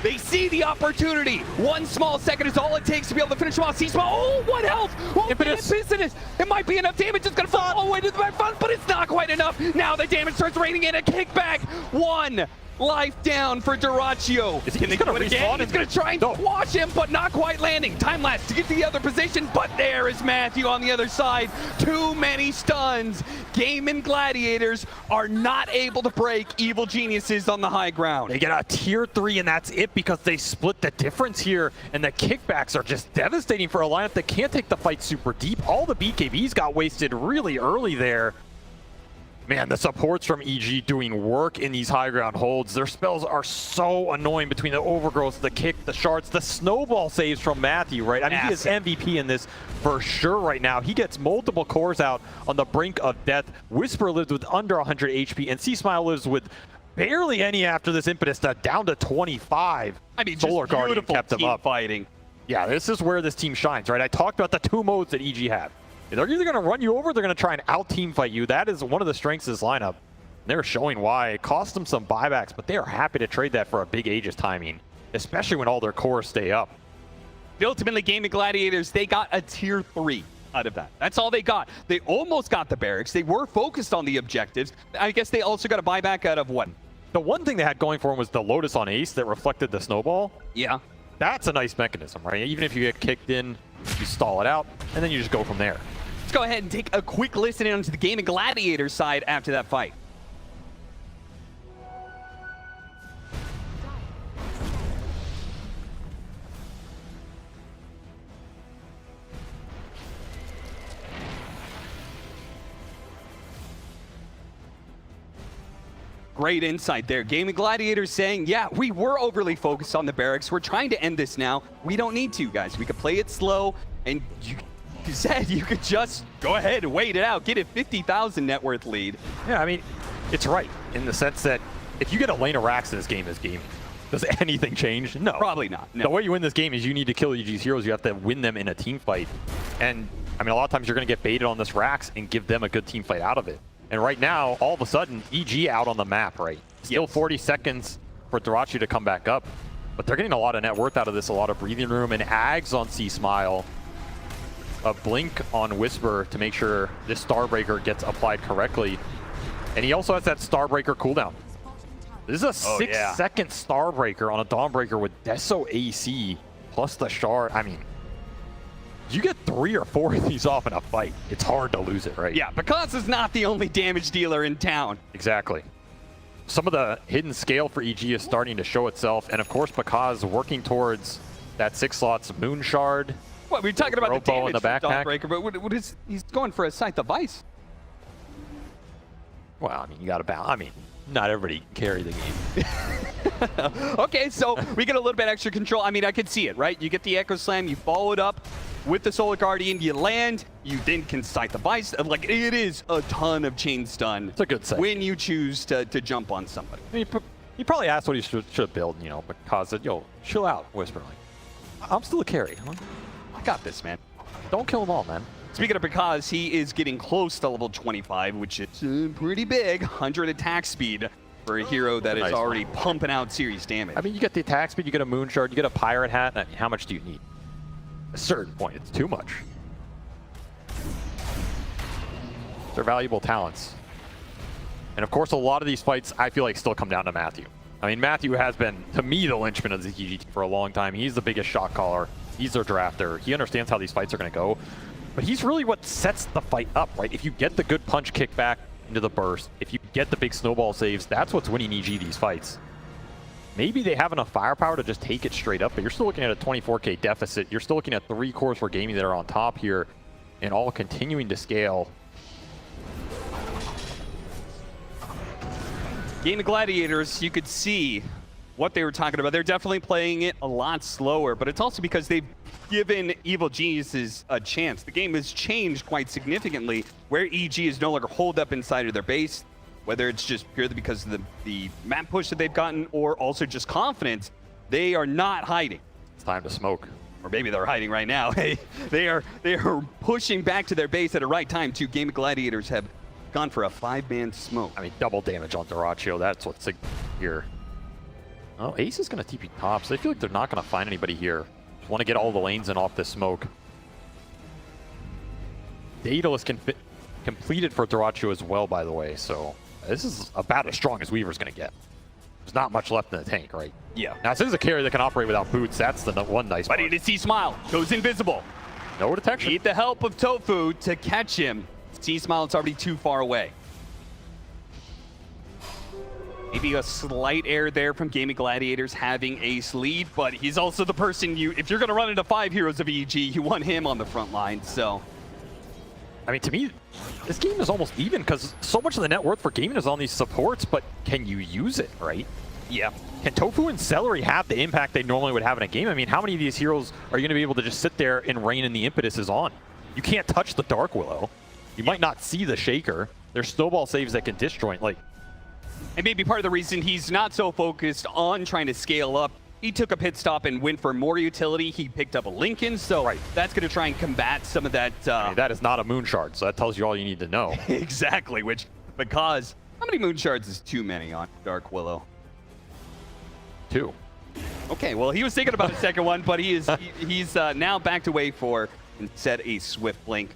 They see the opportunity. 1 small second is all it takes to be able to finish him off. C.smile, oh, 1 health. Oh, impetus. It might be enough damage. It's going to fall all the way to the back front, but it's not quite enough. Now the damage starts raining in. A kickback. 1 life down for dyrachyo. Is he going to respawn? He's going to try and squash him, but not quite landing. Time lapse to get to the other position, but there is Matthew on the other side. Too many stuns. Gaimin Gladiators are not able to break Evil Geniuses on the high ground. They get a tier 3 and that's it because they split the difference here, and the kickbacks are just devastating for a lineup that can't take the fight super deep. All the BKBs got wasted really early there. Man, the supports from EG doing work in these high ground holds. Their spells are so annoying between the overgrowth, the kick, the shards, the snowball saves from Matthew, right? I mean, he is MVP in this for sure right now. He gets multiple cores out on the brink of death. Wisper lives with under 100 HP, and C.smile lives with barely any after this impetus, down to 25. I mean, Solar Guardian kept him up. Fighting. Yeah, this is where this team shines, right? I talked about the 2 modes that EG have. They're either going to run you over, they're going to try and out-team fight you. That is one of the strengths of this lineup. They're showing why. It cost them some buybacks, but they are happy to trade that for a big Aegis timing, especially when all their cores stay up. Ultimately, Gaimin Gladiators, they got a tier 3 out of that. That's all they got. They almost got the barracks. They were focused on the objectives. I guess they also got a buyback out of what? The one thing they had going for them was the Lotus on Ace that reflected the snowball. Yeah. That's a nice mechanism, right? Even if you get kicked in, you stall it out, and then you just go from there. Let's go ahead and take a quick listen in onto the Gaimin Gladiators side after that fight. Great insight there. Gaimin Gladiators saying, yeah, we were overly focused on the barracks. We're trying to end this now. We don't need to, guys. We could play it slow, and you said you could just go ahead and wait it out, get a 50,000 net worth lead. Yeah, I mean, it's right in the sense that if you get a lane of racks in this game, does anything change? No. Probably not. No. The way you win this game is you need to kill EG's heroes. You have to win them in a team fight. And, I mean, a lot of times you're going to get baited on this racks and give them a good team fight out of it. And right now, all of a sudden, EG out on the map, right? Still 40 seconds for dyrachyo to come back up. But they're getting a lot of net worth out of this, a lot of breathing room, and Ags on C.smile. A blink on Wisper to make sure this Starbreaker gets applied correctly. And he also has that Starbreaker cooldown. This is a 6-second Starbreaker on a Dawnbreaker with Deso AC plus the shard. I mean, you get 3 or 4 of these off in a fight, it's hard to lose it, right? Yeah, Pakazs is not the only damage dealer in town. Exactly. Some of the hidden scale for EG is starting to show itself, and of course Pakazs working towards that 6 slots Moon Shard. What, we're talking about the damage in the backpack. Dawnbreaker, but what is, he's going for a Scythe of Vice. Well, I mean, you got to balance. I mean, not everybody can carry the game. Okay, so we get a little bit extra control. I mean, I could see it, right? You get the Echo Slam, you follow it up with the Solar Guardian, you land, you then can Scythe the Vice. Like, it is a ton of chain stun. It's a good set. When you choose to jump on somebody. I mean, he probably asked what he should build, you know, because, yo, chill out, Wisper. Like, I'm still a carry. Huh? I got this, man. Don't kill them all, man. Speaking of Pakazs, he is getting close to level 25, which is pretty big. 100 attack speed for a hero that is already pumping out serious damage. I mean, you get the attack speed, you get a Moon Shard, you get a Pirate Hat. I mean, how much do you need? At a certain point, it's too much. They're valuable talents. And of course, a lot of these fights, I feel like, still come down to Matthew. I mean, Matthew has been, to me, the linchpin of the GG team for a long time. He's the biggest shot caller. He's their drafter. He understands how these fights are going to go. But he's really what sets the fight up, right? If you get the good punch kickback into the burst, if you get the big snowball saves, that's what's winning EG these fights. Maybe they have enough firepower to just take it straight up, but you're still looking at a 24K deficit. You're still looking at 3 cores for Gaimin that are on top here and all continuing to scale. Gaimin Gladiators, you could see what they were talking about. They're definitely playing it a lot slower, but it's also because they've given Evil Geniuses a chance. The game has changed quite significantly, where EG is no longer holed up inside of their base, whether it's just purely because of the map push that they've gotten, or also just confidence. They are not hiding. It's time to smoke. Or maybe they're hiding right now. They are pushing back to their base at the right time. Two Gaimin Gladiators have gone for a 5-man smoke. I mean, double damage on dyrachyo. That's what's here. Oh, Ace is going to TP top, so they feel like they're not going to find anybody here. Just want to get all the lanes in off this smoke. Daedalus completed for dyrachyo as well, by the way, so this is about as strong as Weaver's going to get. There's not much left in the tank, right? Yeah. Now, this is a carry that can operate without boots. That's the one nice part. But it is C.smile. Goes invisible. No detection. Need the help of tOfu to catch him. C.smile is already too far away. Maybe a slight error there from Gaimin Gladiators having Ace lead, but he's also the person if you're going to run into 5 heroes of EG, you want him on the front line, so. I mean, to me, this game is almost even because so much of the net worth for Gaimin is on these supports, but can you use it, right? Yeah. Can tOfu and Seleri have the impact they normally would have in a game? I mean, how many of these heroes are you going to be able to just sit there and rain and the impetus is on? You can't touch the Dark Willow. You might not see the Shaker. There's snowball saves that can disjoint. Like, and maybe part of the reason he's not so focused on trying to scale up, he took a pit stop and went for more utility. He picked up a Lincoln, so that's going to try and combat some of that. I mean, that is not a moon shard, so that tells you all you need to know. Exactly, because how many moon shards is too many on Dark Willow? 2. Okay, well, he was thinking about a second one, but he's now backed away for and set a swift blink.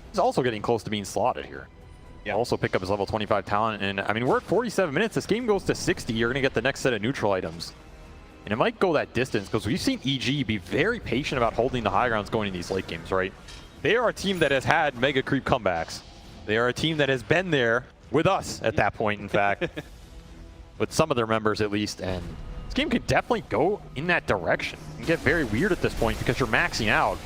He's also getting close to being slotted here. Yeah. Also pick up his level 25 talent, and I mean, we're at 47 minutes. This game goes to 60. You're going to get the next set of neutral items. And it might go that distance because we've seen EG be very patient about holding the high grounds going in these late games, right? They are a team that has had mega creep comebacks. They are a team that has been there with us at that point, in fact. With some of their members at least, and this game could definitely go in that direction. It can get very weird at this point because you're maxing out.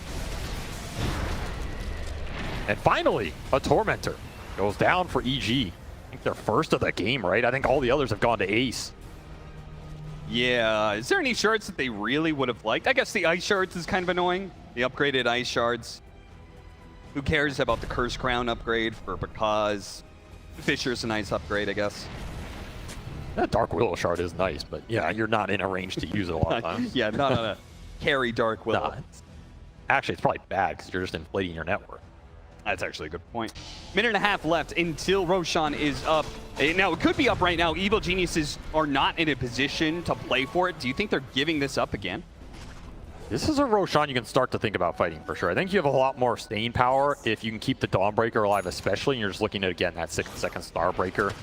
And finally, a Tormentor goes down for EG. I think they're first of the game, right? I think all the others have gone to Ace. Yeah, is there any shards that they really would have liked? I guess the ice shards is kind of annoying. The upgraded ice shards. Who cares about the Curse Crown upgrade for Pakazs? Fisher's a nice upgrade, I guess. That Dark Willow shard is nice, but yeah, you're not in a range to use it a lot of times. Yeah, not on a carry Dark Willow. Nah, actually, it's probably bad because you're just inflating your net worth. That's actually a good point. Minute and a half left until Roshan is up. Now, it could be up right now. Evil Geniuses are not in a position to play for it. Do you think they're giving this up again? This is a Roshan you can start to think about fighting for sure. I think you have a lot more staying power if you can keep the Dawnbreaker alive, especially, and you're just looking at, again, that 6-second Starbreaker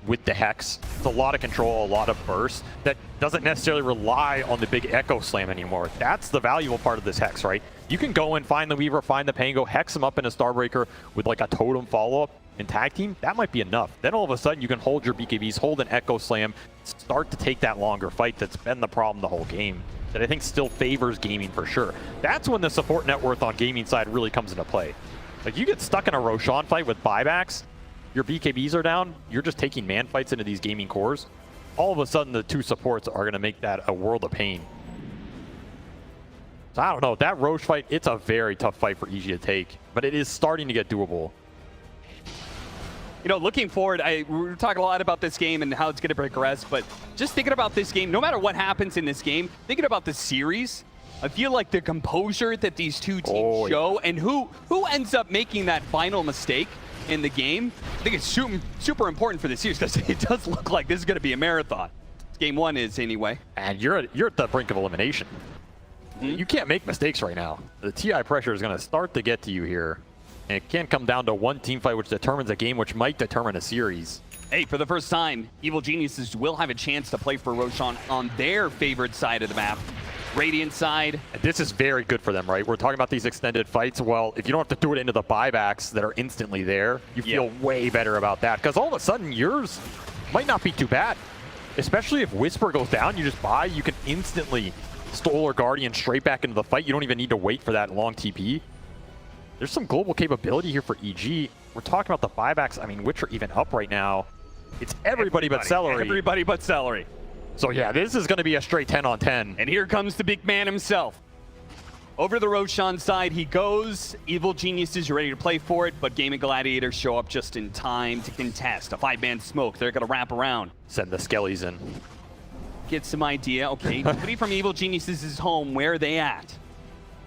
with the Hex. It's a lot of control, a lot of burst that doesn't necessarily rely on the big Echo Slam anymore. That's the valuable part of this Hex, right? You can go and find the Weaver, find the Pango, Hex him up in a Starbreaker with like a Totem follow-up and tag team. That might be enough. Then all of a sudden you can hold your BKBs, hold an Echo Slam, start to take that longer fight that's been the problem the whole game, that I think still favors Gaimin for sure. That's when the support net worth on Gaimin side really comes into play. Like, you get stuck in a Roshan fight with buybacks, your BKBs are down, you're just taking man fights into these Gaimin cores. All of a sudden the two supports are going to make that a world of pain. So I don't know, that Roche fight, it's a very tough fight for EG to take, but it is starting to get doable. You know, looking forward, we're talking a lot about this game and how it's going to progress, but just thinking about this game, no matter what happens in this game, thinking about the series, I feel like the composure that these two teams show and who ends up making that final mistake in the game, I think it's super important for the series because it does look like this is going to be a marathon. Game 1 is anyway. And you're at the brink of elimination. You can't make mistakes right now. The TI pressure is going to start to get to you here. And it can come down to one team fight which determines a game, which might determine a series. Hey, for the first time, Evil Geniuses will have a chance to play for Roshan on their favored side of the map. Radiant side. This is very good for them, right? We're talking about these extended fights. Well, if you don't have to do it into the buybacks that are instantly there, you feel way better about that. Because all of a sudden, yours might not be too bad. Especially if Wisper goes down, you just buy, you can instantly stole or Guardian straight back into the fight. You don't even need to wait for that long TP. There's some global capability here for EG. We're talking about the buybacks. I mean, which are even up right now. It's everybody but Seleri. Everybody but Seleri. So yeah, this is going to be a straight 10 on 10. And here comes the big man himself. Over the Roshan side he goes. Evil Geniuses are ready to play for it, but Gaimin Gladiators show up just in time to contest. A 5-man smoke. They're going to wrap around. Send the skellies in. Get some idea. Okay, nobody from Evil Geniuses is home. Where are they at?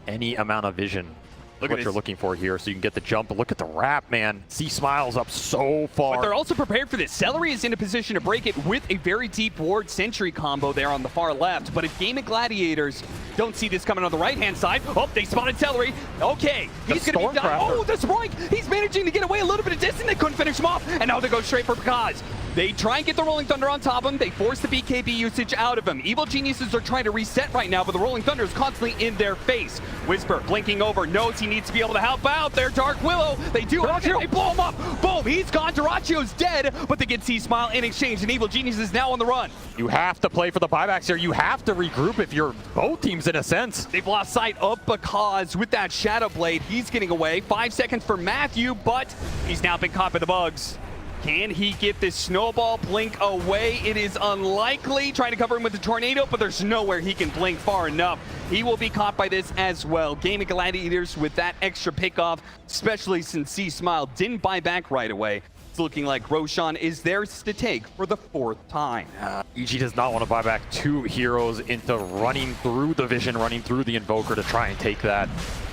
Any amount of vision. Look what at you're this. looking for here, so you can get the jump. But look at the wrap, man. C.smile's up so far. But they're also prepared for this. Seleri is in a position to break it with a very deep ward sentry combo there on the far left. But if Gaimin Gladiators don't see this coming on the right-hand side, oh, they spotted Seleri. Okay, he's going to be done. Oh, the Sproink! He's managing to get away a little bit of distance. They couldn't finish him off, and now they go straight for Pakazs. They try and get the Rolling Thunder on top of him. They force the BKB usage out of him. Evil Geniuses are trying to reset right now, but the Rolling Thunder is constantly in their face. Wisper blinking over, knows he needs to be able to help out. Their Dark Willow, they do. They blow him up. Boom, he's gone. Dyrachyo's dead, but they get C.smile in exchange, and Evil Geniuses now on the run. You have to play for the buybacks here. You have to regroup if you're both teams in a sense. They've lost sight of Pakazs with that Shadow Blade. He's getting away. 5 seconds for Matthew, but he's now been caught by the bugs. Can he get this snowball blink away? It is unlikely. Trying to cover him with the tornado, but there's nowhere he can blink far enough. He will be caught by this as well. Gaimin Gladiators with that extra pickoff, especially since C.smile didn't buy back right away. It's looking like Roshan is theirs to take for the 4th time. EG does not want to buy back 2 heroes into running through the vision, running through the Invoker to try and take that.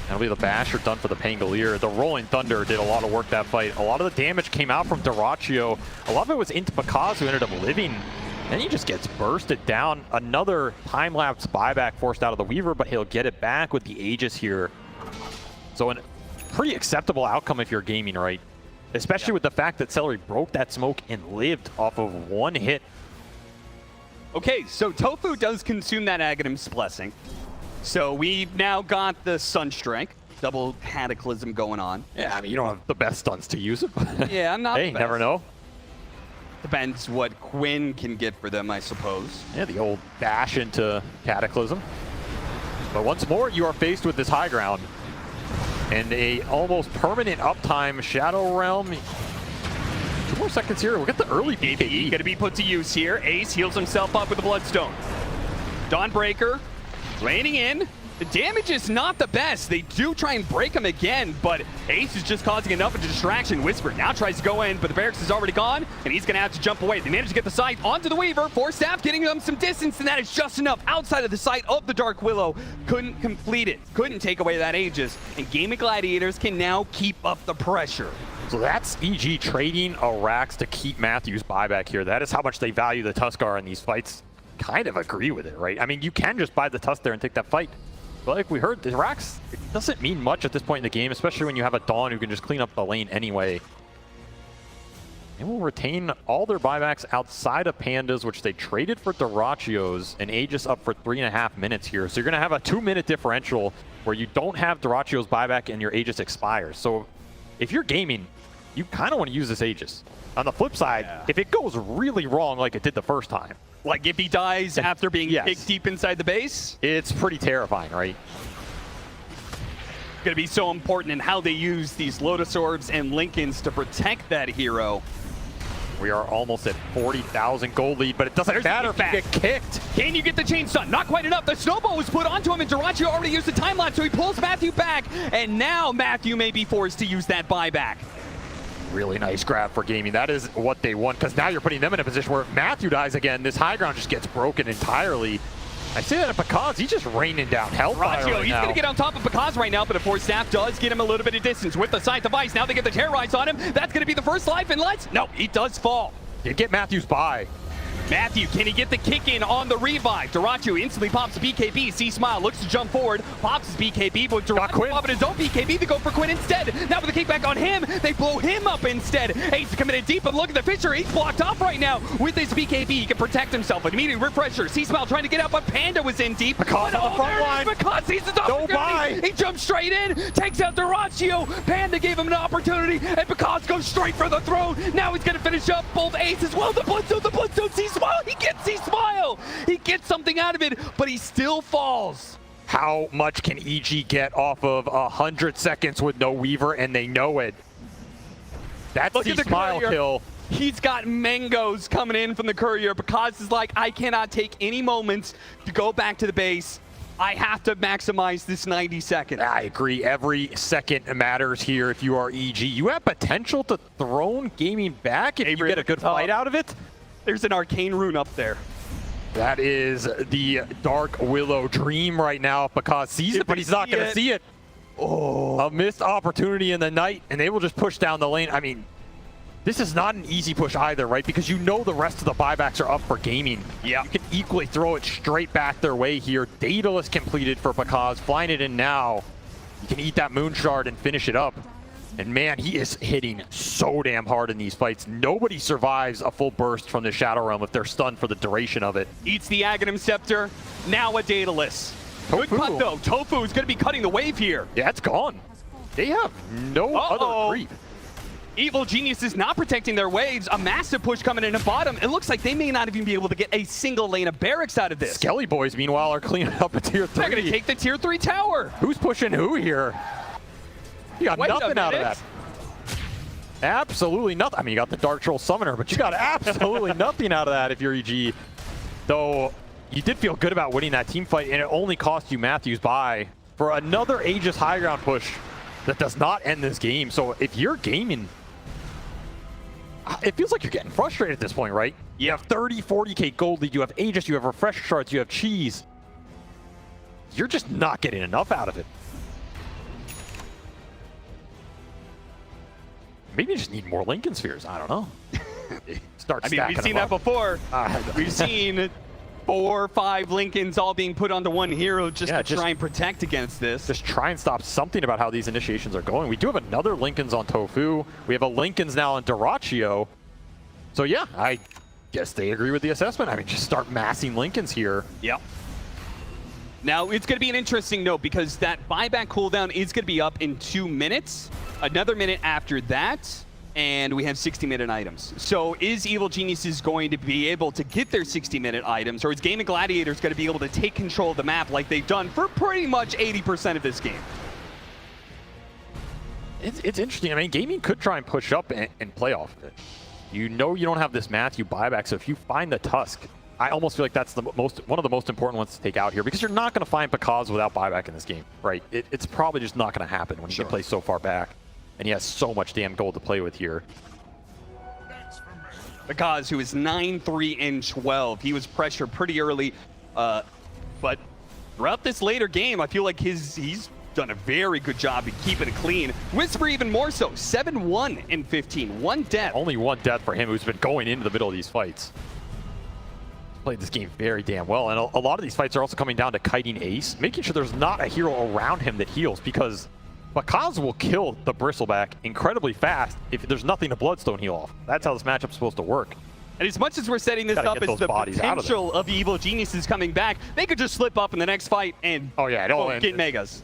That'll be the Basher done for the Pangolier. The Rolling Thunder did a lot of work that fight. A lot of the damage came out from dyrachyo. A lot of it was into Pakazs, who ended up living. Then he just gets bursted down. Another time-lapse buyback forced out of the Weaver, but he'll get it back with the Aegis here. So a pretty acceptable outcome if you're gaming, right? Especially with the fact that Seleri broke that smoke and lived off of 1 hit. Okay, so tOfu does consume that Aghanim's Blessing. So we've now got the Sunstrike, double Cataclysm going on. Yeah, I mean, you don't have the best stunts to use it. But yeah, I'm not hey, the best. Never know. Depends what Quinn can get for them, I suppose. Yeah, the old dash into Cataclysm. But once more, you are faced with this high ground. And a almost permanent uptime Shadow Realm. 2 more seconds here. We'll get the early BKB. Going to be put to use here. Ace heals himself up with the Bloodstone. Dawnbreaker landing in. The damage is not the best. They do try and break him again, but Ace is just causing enough of a distraction. Wisper now tries to go in, but the barracks is already gone, and he's going to have to jump away. They manage to get the sight onto the Weaver. Force Staff getting them some distance, and that is just enough outside of the sight of the Dark Willow. Couldn't complete it. Couldn't take away that Aegis, and Gaimin Gladiators can now keep up the pressure. So that's EG trading a Rax to keep Matthew's buyback here. That is how much they value the Tuskar in these fights. Kind of agree with it, right? I mean, you can just buy the Tusk there and take that fight. But like we heard, the Rax, it doesn't mean much at this point in the game, especially when you have a Dawn who can just clean up the lane anyway. They will retain all their buybacks outside of Pandas, which they traded for Dyrachyos, and Aegis up for 3.5 minutes here. So you're going to have a 2-minute differential where you don't have Dyrachyo's buyback and your Aegis expires. So if you're gaming, you kind of want to use this Aegis. On the flip side, if it goes really wrong like it did the first time, like if he dies after being kicked deep inside the base? It's pretty terrifying, right? Going to be so important in how they use these Lotus Orbs and Lincolns to protect that hero. We are almost at 40,000 gold lead, but it doesn't matter if you get kicked. Can you get the chain stun? Not quite enough. The snowball was put onto him, and dyrachyo already used the time lapse, so he pulls Matthew back, and now Matthew may be forced to use that buyback. Really nice grab for gaming. That is what they want, because now you're putting them in a position where if Matthew dies again, this high ground just gets broken entirely. I say that at Pakazs, he's just raining down hellfire right he's now. going to get on top of Pakazs right now, but a Force Staff does get him a little bit of distance with the Scythe device. Now they get the Terrorize on him. That's going to be the first life, and no, he does fall. You get Matthew's buy. Matthew, can he get the kick in on the revive? dyrachyo instantly pops the BKB. C.smile looks to jump forward, pops his BKB, but dyrachyo popping his own BKB. They go for Quinn instead. Now with the kickback on him, they blow him up instead. Ace coming in deep, but look at the Fisher. He's blocked off right now with his BKB. He can protect himself. Immediate refresher. C.smile trying to get out, but Panda was in deep. Pakazs on the front line. Pakazs sees his opportunity. He jumps straight in, takes out dyrachyo. Panda gave him an opportunity, and Pakazs goes straight for the throne. Now he's going to finish up both Ace as well. The Bloodstone, C.smile. He gets C.smile. He gets something out of it, but he still falls. How much can EG get off of 100 seconds with no Weaver, and they know it? That's C.smile kill. He's got mangoes coming in from the courier. Pakazs is like, I cannot take any moments to go back to the base. I have to maximize this 90 seconds. I agree. Every second matters here if you are EG. You have potential to throw Gaimin back if you get a good fight out of it. There's an arcane rune up there. That is the Dark Willow dream right now. Pakazs sees it, but he's not going to see it. Oh, a missed opportunity in the night, and they will just push down the lane. I mean, this is not an easy push either, right? Because you know the rest of the buybacks are up for Gaimin. Yeah. You can equally throw it straight back their way here. Daedalus completed for Pakazs, flying it in now. You can eat that Moon Shard and finish it up. And man, he is hitting so damn hard in these fights. Nobody survives a full burst from the Shadow Realm if they're stunned for the duration of it. Eats the Aghanim Scepter, now a Daedalus. Good cut though, tOfu is going to be cutting the wave here. Yeah, it's gone. They have no other creep. Evil Genius is not protecting their waves. A massive push coming in at bottom. It looks like they may not even be able to get a single lane of barracks out of this. Skelly Boys, meanwhile, are cleaning up a tier 3. They're going to take the tier 3 tower. Who's pushing who here? You got nothing out of that. Absolutely nothing. I mean, you got the Dark Troll Summoner, but you got absolutely nothing out of that if you're EG. Though, you did feel good about winning that team fight, and it only cost you Matthew's bye for another Aegis high ground push that does not end this game. So if you're Gaimin, it feels like you're getting frustrated at this point, right? You have 30, 40k gold lead, you have Aegis, you have Refresher Shards, you have Cheese. You're just not getting enough out of it. Maybe you just need more Lincoln Spheres. I don't know. Start stacking them up. We've seen that before. We've seen 4 or 5 Lincolns all being put onto one hero just to try and protect against this. Just try and stop something about how these initiations are going. We do have another Lincolns on tOfu. We have a Lincolns now on dyrachyo. So yeah, I guess they agree with the assessment. I mean, just start massing Lincolns here. Yep. Now, it's going to be an interesting note because that buyback cooldown is going to be up in 2 minutes. Another minute after that, and we have 60-minute items. So is Evil Geniuses going to be able to get their 60-minute items, or is Gaimin Gladiators going to be able to take control of the map like they've done for pretty much 80% of this game? It's interesting. I mean, Gaimin could try and push up and play off of it. You know you don't have this Matthew buyback, so if you find the Tusk, I almost feel like that's the one of the most important ones to take out here, because you're not going to find Pakazs without buyback in this game, right? It's probably just not going to happen when you can play so far back, and he has so much damn gold to play with here. Pakazs, who is 9-3 and 12, he was pressured pretty early, but throughout this later game, I feel like he's done a very good job of keeping it clean. Wisper even more so, 7-1 and 15, 1 death. Only 1 death for him, who's been going into the middle of these fights. Played this game very damn well, and a lot of these fights are also coming down to kiting Ace, making sure there's not a hero around him that heals, because Pakazs will kill the Bristleback incredibly fast if there's nothing to Bloodstone heal off. That's how this matchup's supposed to work. And as much as we're setting this up as the potential of Evil Geniuses coming back, they could just slip up in the next fight and get megas.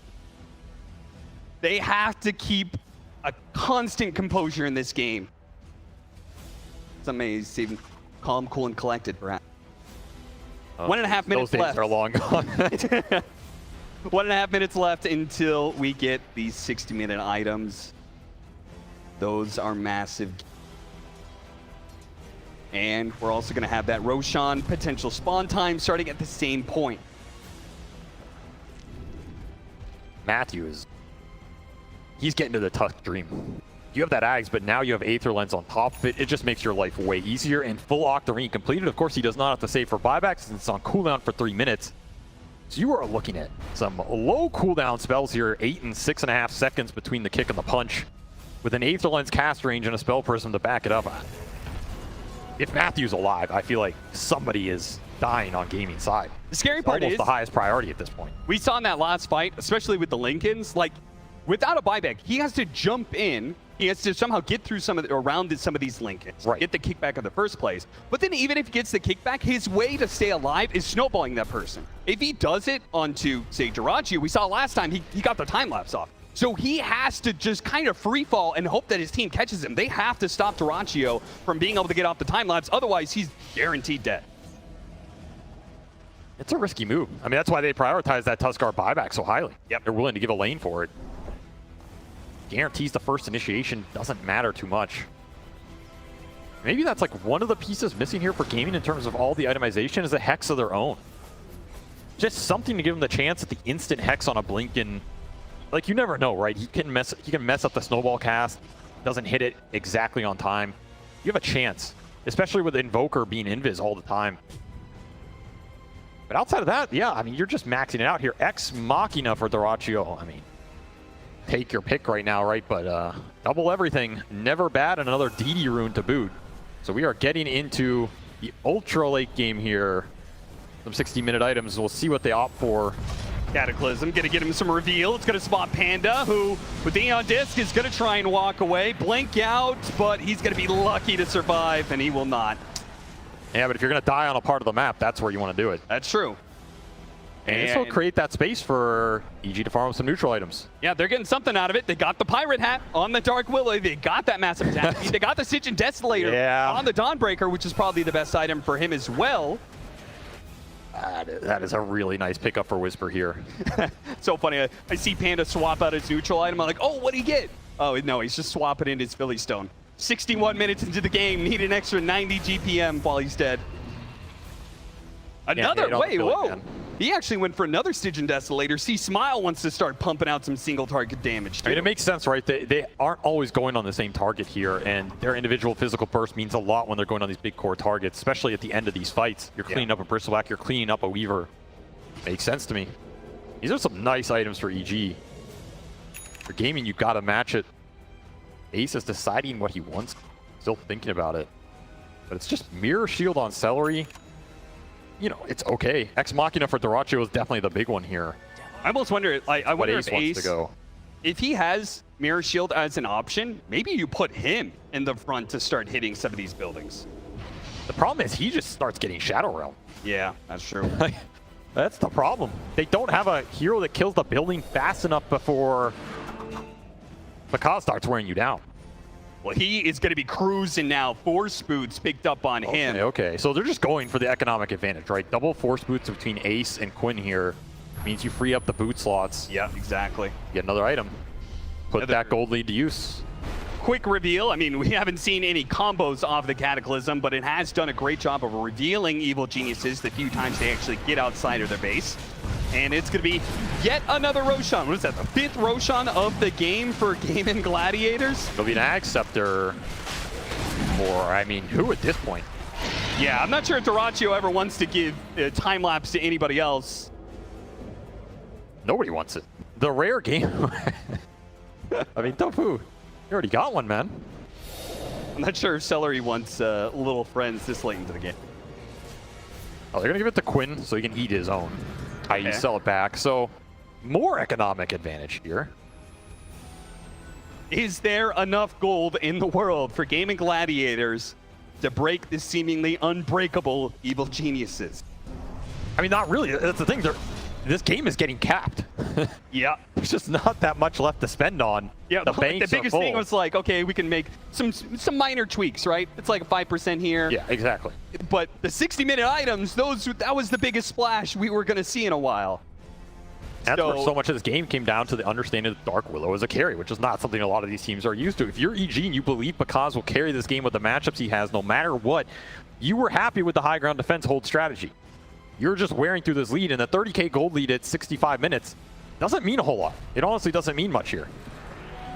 They have to keep a constant composure in this game. Some may seem calm, cool, and collected, perhaps. 1.5 minutes left. Those days are long gone. 1.5 minutes left until we get these 60-minute items. Those are massive. And we're also going to have that Roshan potential spawn time starting at the same point. Matthew he's getting to the Tusk dream. You have that Ags, but now you have Aether Lens on top of it. It just makes your life way easier, and full Octarine completed. Of course, he does not have to save for buybacks since it's on cooldown for 3 minutes. So you are looking at some low cooldown spells here, 8 and 6.5 seconds between the kick and the punch, with an Aether Lens cast range and a Spell Prism to back it up. if Matthew's alive, I feel like somebody is dying on Gaming side. The scary It's part almost is the highest priority at this point. we saw in that last fight, especially with the Lincolns, like without a buyback, he has to jump in. He has to somehow get through around some of these Lincolns, right. Get the kickback in the first place. But then even if he gets the kickback, his way to stay alive is snowballing that person. If he does it onto, say, dyrachyo, we saw last time he got the time lapse off. So he has to just kind of free fall and hope that his team catches him. They have to stop dyrachyo from being able to get off the time lapse. Otherwise, he's guaranteed dead. It's a risky move. I mean, that's why they prioritize that Tuskar buyback so highly. Yep. They're willing to give a lane for it. Guarantees the first initiation doesn't matter too much. Maybe that's like one of the pieces missing here for Gaming in terms of all the itemization is a hex of their own. Just something to give them the chance at the instant hex on a Blinken. Like, you never know, right? He can mess up the snowball cast, doesn't hit it exactly on time. You have a chance, especially with Invoker being invis all the time. But outside of that, yeah, I mean, you're just maxing it out here. Ex Machina for dyrachyo. I mean, take your pick right now, right? But double everything, never bad, and another DD rune to boot. So we are getting into the ultra late game here. Some 60-minute items. We'll see what they opt for. Cataclysm gonna get him some reveal. It's gonna spot Panda, who with the on disc is gonna try and walk away, blink out, but he's gonna be lucky to survive, and he will not. Yeah, but if you're gonna die on a part of the map, that's where you want to do it. That's true. And this will create that space for EG to farm some neutral items. Yeah, they're getting something out of it. They got the Pirate Hat on the Dark Willow. They got that massive attack. They got the Stygian Desolator on the Dawnbreaker, which is probably the best item for him as well. That is a really nice pickup for Wisper here. So funny. I see Panda swap out his neutral item. I'm like, oh, what'd he get? Oh, no, he's just swapping in his Philly Stone. 61 minutes into the game, need an extra 90 GPM while he's dead. Another, wait, whoa. He actually went for another Stygian Desolator. C.smile wants to start pumping out some single target damage too. I mean, it makes sense, right? They aren't always going on the same target here, and their individual physical burst means a lot when they're going on these big core targets, especially at the end of these fights. You're cleaning up a Bristleback, you're cleaning up a Weaver. Makes sense to me. These are some nice items for EG. For Gaming, you gotta match it. Ace is deciding what he wants, still thinking about it. But it's just Mirror Shield on Seleri. You know, it's okay. Ex Machina for dyrachyo is definitely the big one here. I almost wonder, I wonder if wants to go. If he has Mirror Shield as an option, maybe you put him in the front to start hitting some of these buildings. The problem is he just starts getting Shadow Realm. Yeah, that's true. That's the problem. They don't have a hero that kills the building fast enough before Pakazs starts wearing you down. Well, he is going to be cruising now. Force boots picked up on him. Okay. So they're just going for the economic advantage, right? Double force boots between Ace and Quinn here means you free up the boot slots. Yeah, exactly. Get another item. Put that gold lead to use. Quick reveal. I mean, we haven't seen any combos off the Cataclysm, but it has done a great job of revealing Evil Geniuses the few times they actually get outside of their base. And it's going to be yet another Roshan. What is that, the 5th Roshan of the game for Gaimin Gladiators? It'll be an Ag Scepter. Or, I mean, who at this point? Yeah, I'm not sure if dyrachyo ever wants to give time lapse to anybody else. Nobody wants it. The rare game. I mean, tOfu, you already got one, man. I'm not sure if Seleri wants little friends this late into the game. Oh, they're going to give it to Quinn so he can eat his own. I sell it back. So, more economic advantage here. Is there enough gold in the world for Gaimin Gladiators to break the seemingly unbreakable Evil Geniuses? I mean, not really. That's the thing. This game is getting capped. Yeah. There's just not that much left to spend on. Yeah, the biggest thing was like, okay, we can make some minor tweaks, right? It's like 5% here. Yeah, exactly. But the 60-minute items, that was the biggest splash we were going to see in a while. That's where so much of this game came down to the understanding of Dark Willow as a carry, which is not something a lot of these teams are used to. If you're EG and you believe Pakazs will carry this game with the matchups he has, no matter what, you were happy with the high ground defense hold strategy. You're just wearing through this lead, and the 30k gold lead at 65 minutes doesn't mean a whole lot. It honestly doesn't mean much here.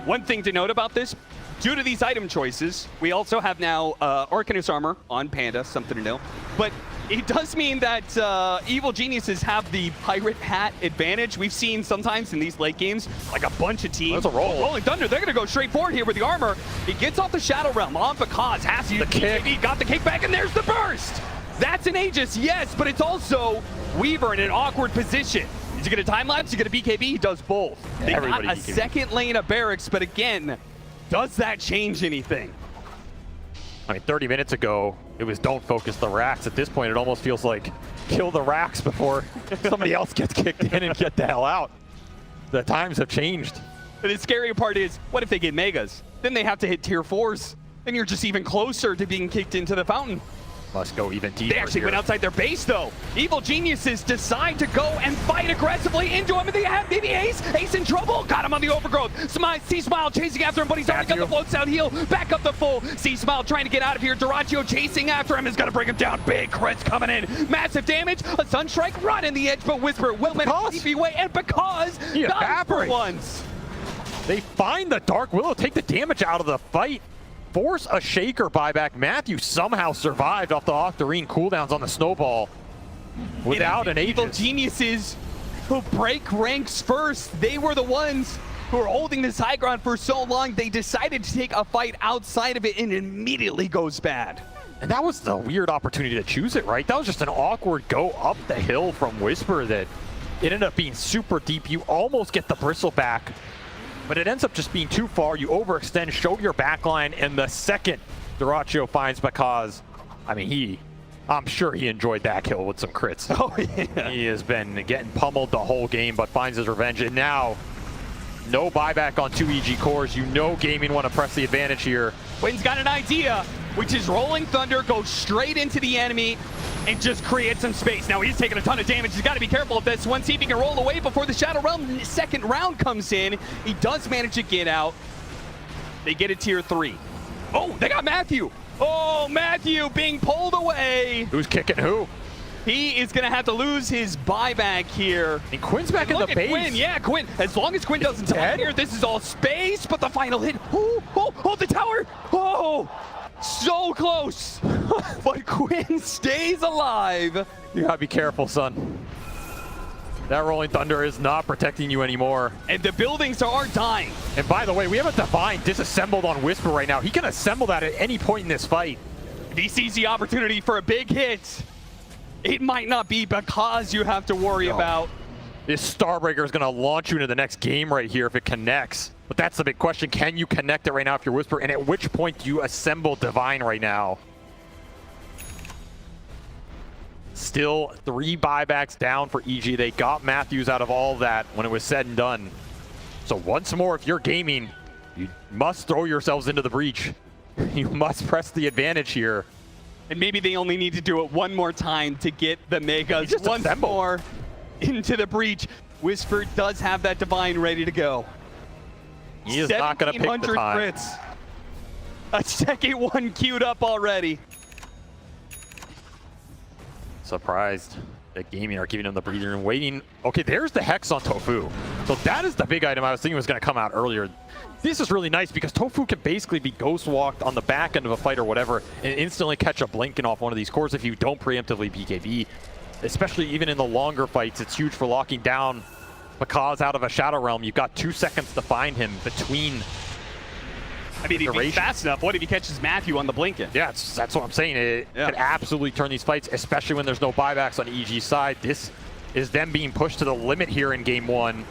One thing to note about this, due to these item choices, we also have now Arcanist armor on Panda, something to know. But It does mean that Evil Geniuses have the pirate hat advantage. We've seen sometimes in these late games, like a bunch of teams. That's a roll. Rolling Thunder, they're going to go straight forward here with the armor. He gets off the Shadow Realm on Pakazs, has to use the kick. BKB, got the kickback, and there's the burst. That's an Aegis, yes, but it's also Weaver in an awkward position. Is he going to time-lapse? Is he going to BKB? He does both. They got a second lane of barracks, but again, does that change anything? I mean, 30 minutes ago, it was don't focus the racks. At this point, it almost feels like kill the racks before somebody else gets kicked in and get the hell out. The times have changed. But the scary part is, what if they get megas? Then they have to hit tier 4s. Then you're just even closer to being kicked into the fountain. Must go even deeper. They actually here. went outside their base, though. Evil Geniuses decide to go and fight aggressively into him, and they have maybe Ace. Ace in trouble. Got him on the overgrowth. C.smile chasing after him, but he's already got the floats down heal. Back up the full. C.smile trying to get out of here. Dyrachyo chasing after him is going to bring him down. Big crits coming in. Massive damage. A Sunstrike right in the edge, but Wisper will manage to keep away, and because he dies for evaporates. once. They find the Dark Willow, take the damage out of the fight, force a Shaker buyback. Matthew somehow survived off the Octarine cooldowns on the Snowball without an Evil Aegis. Geniuses who break ranks first. They were the ones who were holding this high ground for so long. They decided to take a fight outside of it, and it immediately goes bad. And that was the weird opportunity to choose it, right? That was just an awkward go up the hill from Wisper that it ended up being super deep. You almost get the bristle back, but it ends up just being too far. You overextend, show your backline, and the second dyrachyo finds Pakazs, I mean, I'm sure he enjoyed that kill with some crits. Oh, yeah. He has been getting pummeled the whole game, but finds his revenge. And now, no buyback on 2 EG cores. You know Gaimin want to press the advantage here. Quinn's got an idea, which is Rolling Thunder, go straight into the enemy and just create some space. Now he's taking a ton of damage. He's got to be careful of this one. See if he can roll away before the Shadow Realm second round comes in. He does manage to get out. They get a tier 3. Oh, they got Matthew. Oh, Matthew being pulled away. Who's kicking who? He is going to have to lose his buyback here. And Quinn's back in the base. Quinn, yeah, Quinn. As long as Quinn doesn't die here, this is all space, but the final hit. Oh, the tower. Oh, so close. But Quinn stays alive. You gotta be careful, son. That Rolling Thunder is not protecting you anymore. And the buildings are dying. And by the way, we have a Divine disassembled on Wisper right now. He can assemble that at any point in this fight. If he sees the opportunity for a big hit, it might not be Pakazs you have to worry about. This Starbreaker is going to launch you into the next game right here if it connects. But that's the big question. Can you connect it right now if you're Wisper? And at which point do you assemble Divine right now? Still 3 buybacks down for EG. They got Matthews out of all of that when it was said and done. So once more, if you're Gaimin, you must throw yourselves into the breach. You must press the advantage here. And maybe they only need to do it one more time to get the Megas once more into the breach. Wisper does have that Divine ready to go. He is not going to pick the time. Crits. A second one queued up already. Surprised that Gaimin are giving him the breather and waiting. Okay, there's the Hex on tOfu. So that is the big item I was thinking was going to come out earlier. This is really nice because tOfu can basically be ghost walked on the back end of a fight or whatever and instantly catch a Blinken off one of these cores if you don't preemptively BKB. Especially even in the longer fights, it's huge for locking down Pakazs out of a Shadow Realm. You've got 2 seconds to find him between. I mean, if he's fast enough, what if he catches Matthew on the Blinken? Yeah, that's what I'm saying. It can absolutely turn these fights, especially when there's no buybacks on EG's side. This is them being pushed to the limit here in game 1.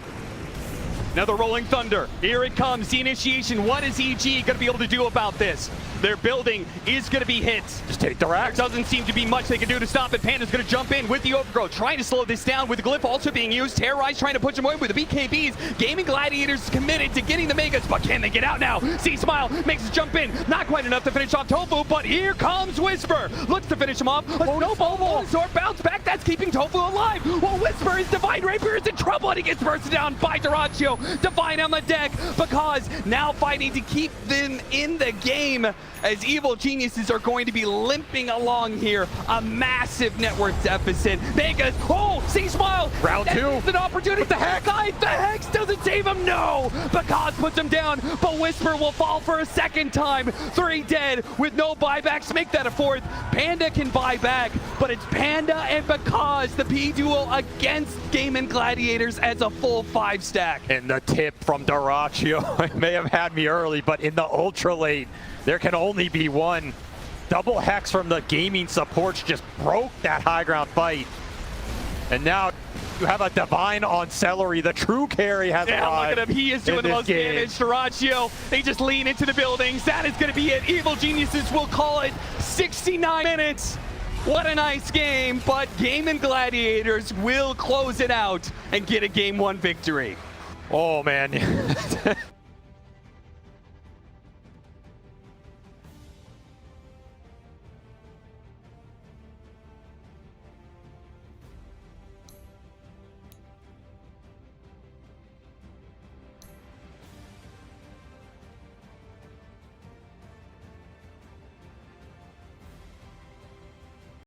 Another Rolling Thunder. Here it comes, the initiation. What is EG going to be able to do about this? Their building is going to be hit. Just take the rack. There doesn't seem to be much they can do to stop it. Panda's going to jump in with the overgrowth, trying to slow this down with the Glyph also being used. Terrorize trying to push him away with the BKBs. Gaimin Gladiators committed to getting the Megas, but can they get out now? C.smile makes a jump in. Not quite enough to finish off tOfu, but here comes Wisper. Looks to finish him off. A snowball, sword bounce back. That's keeping tOfu alive. Well, Wisper, his Divine Rapier is in trouble, and he gets bursted down by dyrachyo. Divine on the deck. Pakazs now fighting to keep them in the game. as Evil Geniuses are going to be limping along here. A massive net worth deficit. Vegas, oh, C.smile. Round two. It's an opportunity. What the heck? The Hex doesn't save him, no. Pakazs puts him down, but Wisper will fall for a second time. 3 dead with no buybacks. Make that a 4th. Panda can buy back, but it's Panda and Pakazs, the P duo against Gaimin Gladiators as a full 5 stack. And the tip from dyrachyo, it may have had me early, but in the ultra late, there can only be one. Double hex from the gaming supports just broke that high ground fight. And now you have a divine on Seleri. The true carry has arrived. Look at him. He is doing the most damage. Dyrachyo, they just lean into the buildings. That is going to be it. Evil Geniuses will call it 69 minutes. What a nice game, but Gaimin Gladiators will close it out and get a Game 1 victory. Oh, man.